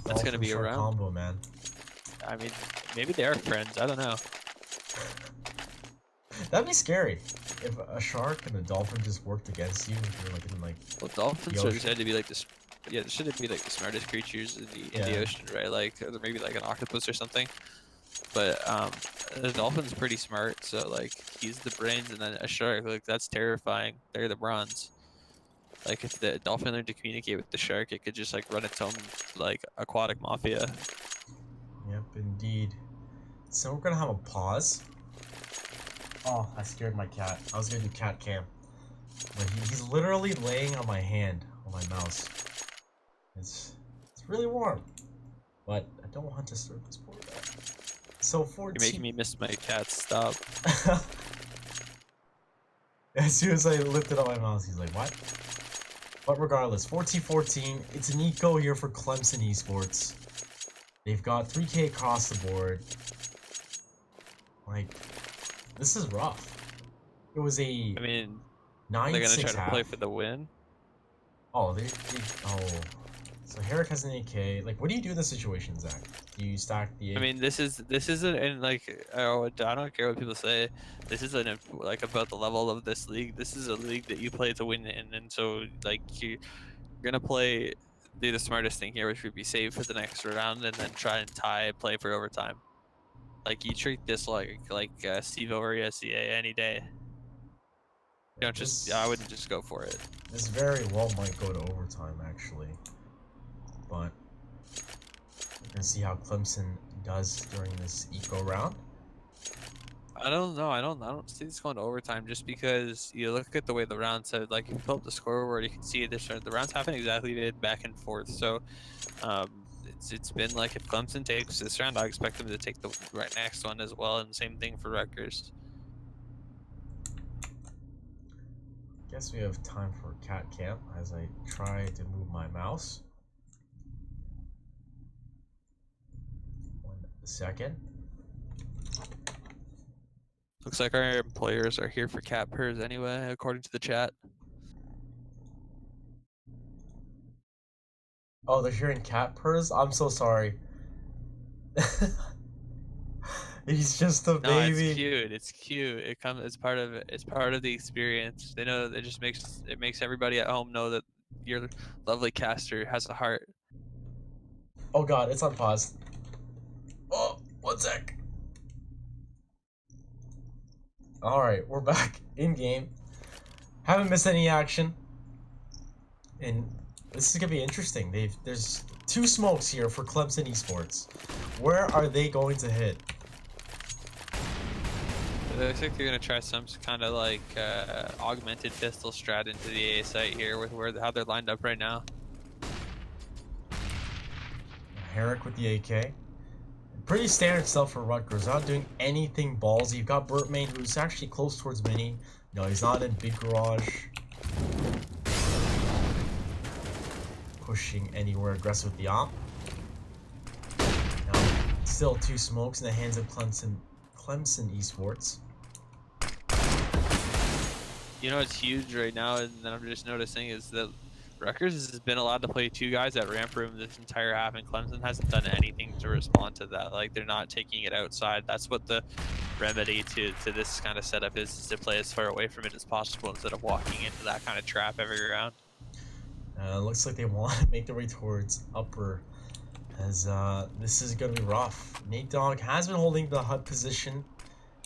S2: That's going to be a round.
S1: Combo, man.
S2: I mean, maybe they are friends. I don't know.
S1: That'd be scary if a shark and a dolphin just worked against you. If you're like in like.
S2: Well, dolphins are said to be like this. Yeah, shouldn't be like the smartest creatures in the ocean, right? Like, or maybe like an octopus or something. But the dolphin's pretty smart, so like he's the brains, and then a shark, like that's terrifying. They're the bronze. Like if the dolphin learned to communicate with the shark, it could just like run its own like aquatic mafia.
S1: Yep, indeed. So we're gonna have a pause. Oh, I scared my cat. I was gonna do cat cam. But he's literally laying on my hand, on my mouse. It's really warm. But I don't want to disturb this poor guy. So 14...
S2: You're making me miss my cat, stop.
S1: As soon as I lifted up my mouse, he's like, what? But regardless, 14-14, it's an eco here for Clemson Esports. They've got 3k across the board. Like... This is rough. It was a.
S2: I mean,
S1: 9-6
S2: they're gonna try to
S1: half.
S2: play for the win.
S1: Oh, oh. So Herrick has an AK. Like, what do you do in this situation, Zach? Do you stack the?
S2: I mean, this isn't and like I don't care what people say. This isn't like about the level of this league. This is a league that you play to win in, and so like you're gonna do the smartest thing here, which would be save for the next round, and then try and play for overtime. Like you treat this like Steve over SCA any day. You don't just I wouldn't just go for it.
S1: This very well might go to overtime actually, but we're gonna see how Clemson does during this eco round.
S2: I don't know. I don't see this going to overtime just because you look at the way the rounds have, like, you pull up the scoreboard, you can see the rounds haven't exactly been back and forth. So, it's been like if Clemson takes this round, I expect them to take the right next one as well, and same thing for Rutgers.
S1: Guess we have time for cat camp as I try to move my mouse. 1 second.
S2: Looks like our employers are here for cat purrs anyway, according to the chat.
S1: Oh, they're hearing cat purrs? I'm so sorry. He's just a
S2: No, it's
S1: baby.
S2: cute. It's cute. It comes. It's part of it. It's part of the experience. They know it just makes everybody at home know that your lovely caster has a heart.
S1: Oh god, it's on pause. Oh, one sec. Alright, we're back in game. Haven't missed any action. And this is gonna be interesting. There's two smokes here for Clemson Esports. Where are they going to hit?
S2: I think they're gonna try some kind of like augmented pistol strat into the A site here with how they're lined up right now.
S1: Herrick with the AK. Pretty standard stuff for Rutgers. Not doing anything ballsy. You've got Burtmain, who's actually close towards mini. No, he's not in big garage. Pushing anywhere aggressive with the op. Now, still two smokes in the hands of Clemson Esports.
S2: You know what's huge right now, and that I'm just noticing is that Rutgers has been allowed to play two guys at ramp room this entire half, and Clemson hasn't done anything to respond to that. Like, they're not taking it outside. That's what the remedy to this kind of setup is to play as far away from it as possible instead of walking into that kind of trap every round.
S1: Looks like they want to make their way towards upper, as this is going to be rough. Nate Dogg has been holding the HUD position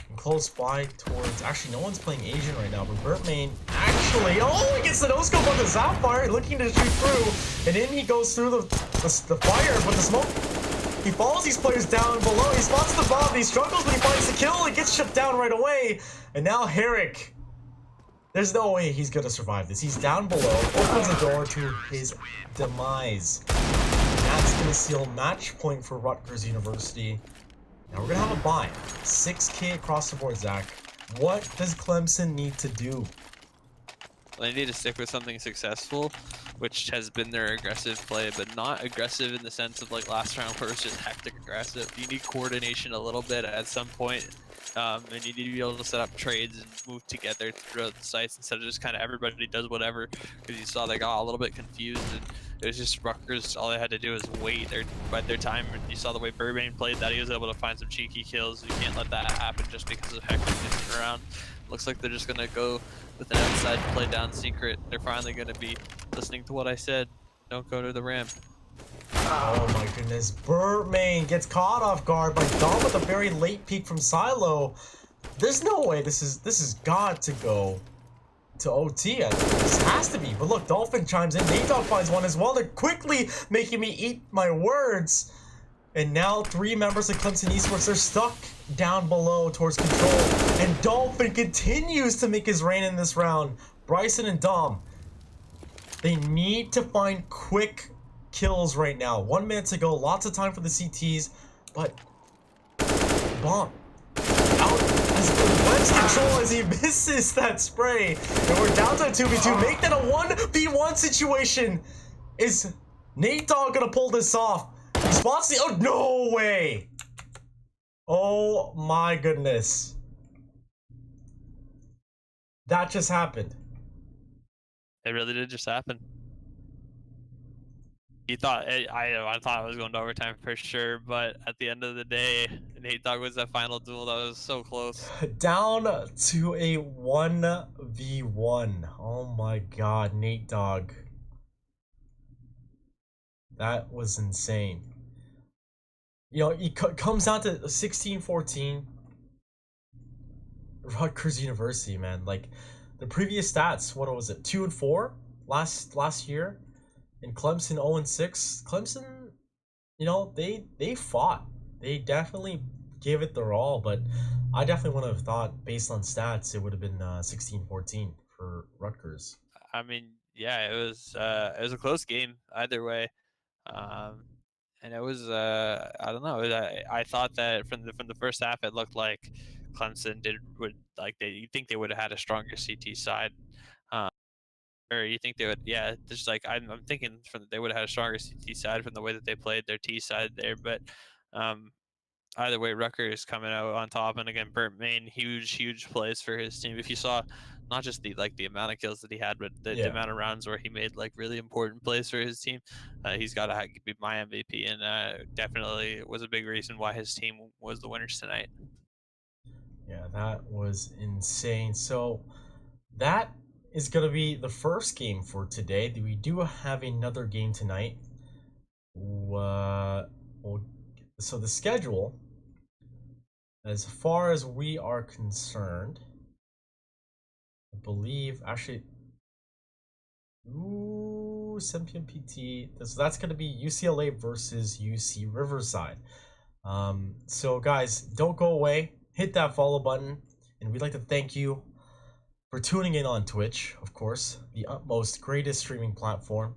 S1: and close by towards... Actually, no one's playing Asian right now, but Burtmain actually... Oh, he gets the no-scope on the Sapphire, looking to shoot through, and in he goes through the fire, but the smoke... He follows these players down below, he spots the bomb, he struggles, but he finds the kill, he gets shut down right away, and now Herrick... There's no way he's gonna survive this. He's down below, opens the door to his demise. That's gonna seal match point for Rutgers University. Now we're gonna have a buy. 6K across the board, Zach. What does Clemson need to do?
S2: Well, they need to stick with something successful, which has been their aggressive play, but not aggressive in the sense of like last round where it was just hectic aggressive. You need coordination a little bit at some point, and you need to be able to set up trades and move together throughout the sites instead of just kind of everybody does whatever, because you saw they got a little bit confused and it was just Rutgers. All they had to do was wait or bide their time, and you saw the way Burbain played that. He was able to find some cheeky kills. You can't let that happen just because of hecticness around. Looks like they're just gonna go with an outside play down secret. They're finally gonna be listening to what I said. Don't go to the ramp.
S1: Oh my goodness. Burtmain gets caught off guard by Dom with a very late peek from Silo. There's no way this is got to go to OT. This has to be. But look, Dolphin chimes in. Nate Dogg finds one as well. They're quickly making me eat my words. And now three members of Clemson Esports, they're stuck down below towards control. And Dolphin continues to make his reign in this round. Bryson and Dom, they need to find quick kills right now. 1 minute to go, lots of time for the CTs, but bomb out as Web's control as he misses that spray. And we're down to a 2v2. Make that a 1v1 situation. Is Nate Dogg gonna pull this off? He spots the... Oh, no way! Oh my goodness. That just happened.
S2: It really did just happen. He thought I thought it was going to overtime for sure, but at the end of the day, Nate Dogg was that final duel that was so close.
S1: Down to a 1v1. Oh my god, Nate Dogg. That was insane. You know, it comes down to 16-14. Rutgers University, man. Like, the previous stats, what was it? 2-4 last year. And Clemson 0-6. Clemson, you know, they fought. They definitely gave it their all, but I definitely wouldn't have thought, based on stats, it would have been 16-14 for Rutgers.
S2: I mean, yeah, it was a close game either way. And it was I don't know. I thought that from the first half, it looked like Clemson you think they would have had a stronger CT side, or you think they would, yeah. Just like I'm thinking they would have had a stronger CT side from the way that they played their T side there, but either way, Rutgers coming out on top, and again, Burt Main, huge plays for his team. If you saw not just the amount of kills that he had, but the
S1: Yeah.
S2: amount of rounds where he made like really important plays for his team, he's got to be my MVP, and definitely was a big reason why his team was the winners tonight.
S1: Yeah, that was insane. So that is going to be the first game for today. We do have another game tonight. Uh, well, so the schedule, as far as we are concerned, I believe actually, ooh, 7 p.m. PT. So that's going to be UCLA versus UC Riverside. So guys, don't go away. Hit that follow button, and we'd like to thank you for tuning in on Twitch, of course, the utmost greatest streaming platform.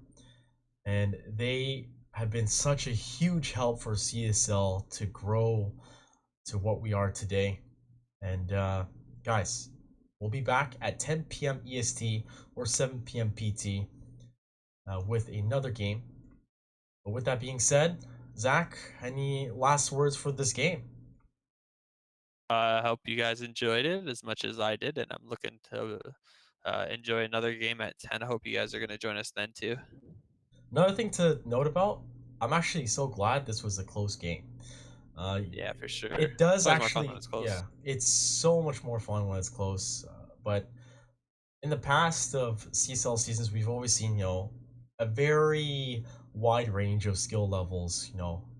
S1: And they have been such a huge help for CSL to grow to what we are today. And guys, we'll be back at 10 p.m. EST or 7 p.m. PT with another game. But with that being said, Zach, any last words for this game?
S2: I hope you guys enjoyed it as much as I did, and I'm looking to enjoy another game at 10. I hope you guys are going to join us then too.
S1: Another thing to note about, I'm actually so glad this was a close game. Uh,
S2: Yeah, for sure.
S1: it
S2: It's
S1: does
S2: always more fun when
S1: actually,
S2: it's close.
S1: yeah, it's so much more fun when it's close. But in the past of CSL seasons, we've always seen, a very wide range of skill levels,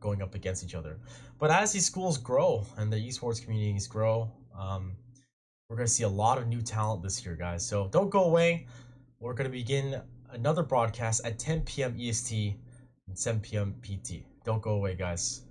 S1: going up against each other. But as these schools grow and the esports communities grow, we're going to see a lot of new talent this year, guys. So don't go away. We're going to begin another broadcast at 10 p.m. EST and 7 p.m. PT. Don't go away, guys.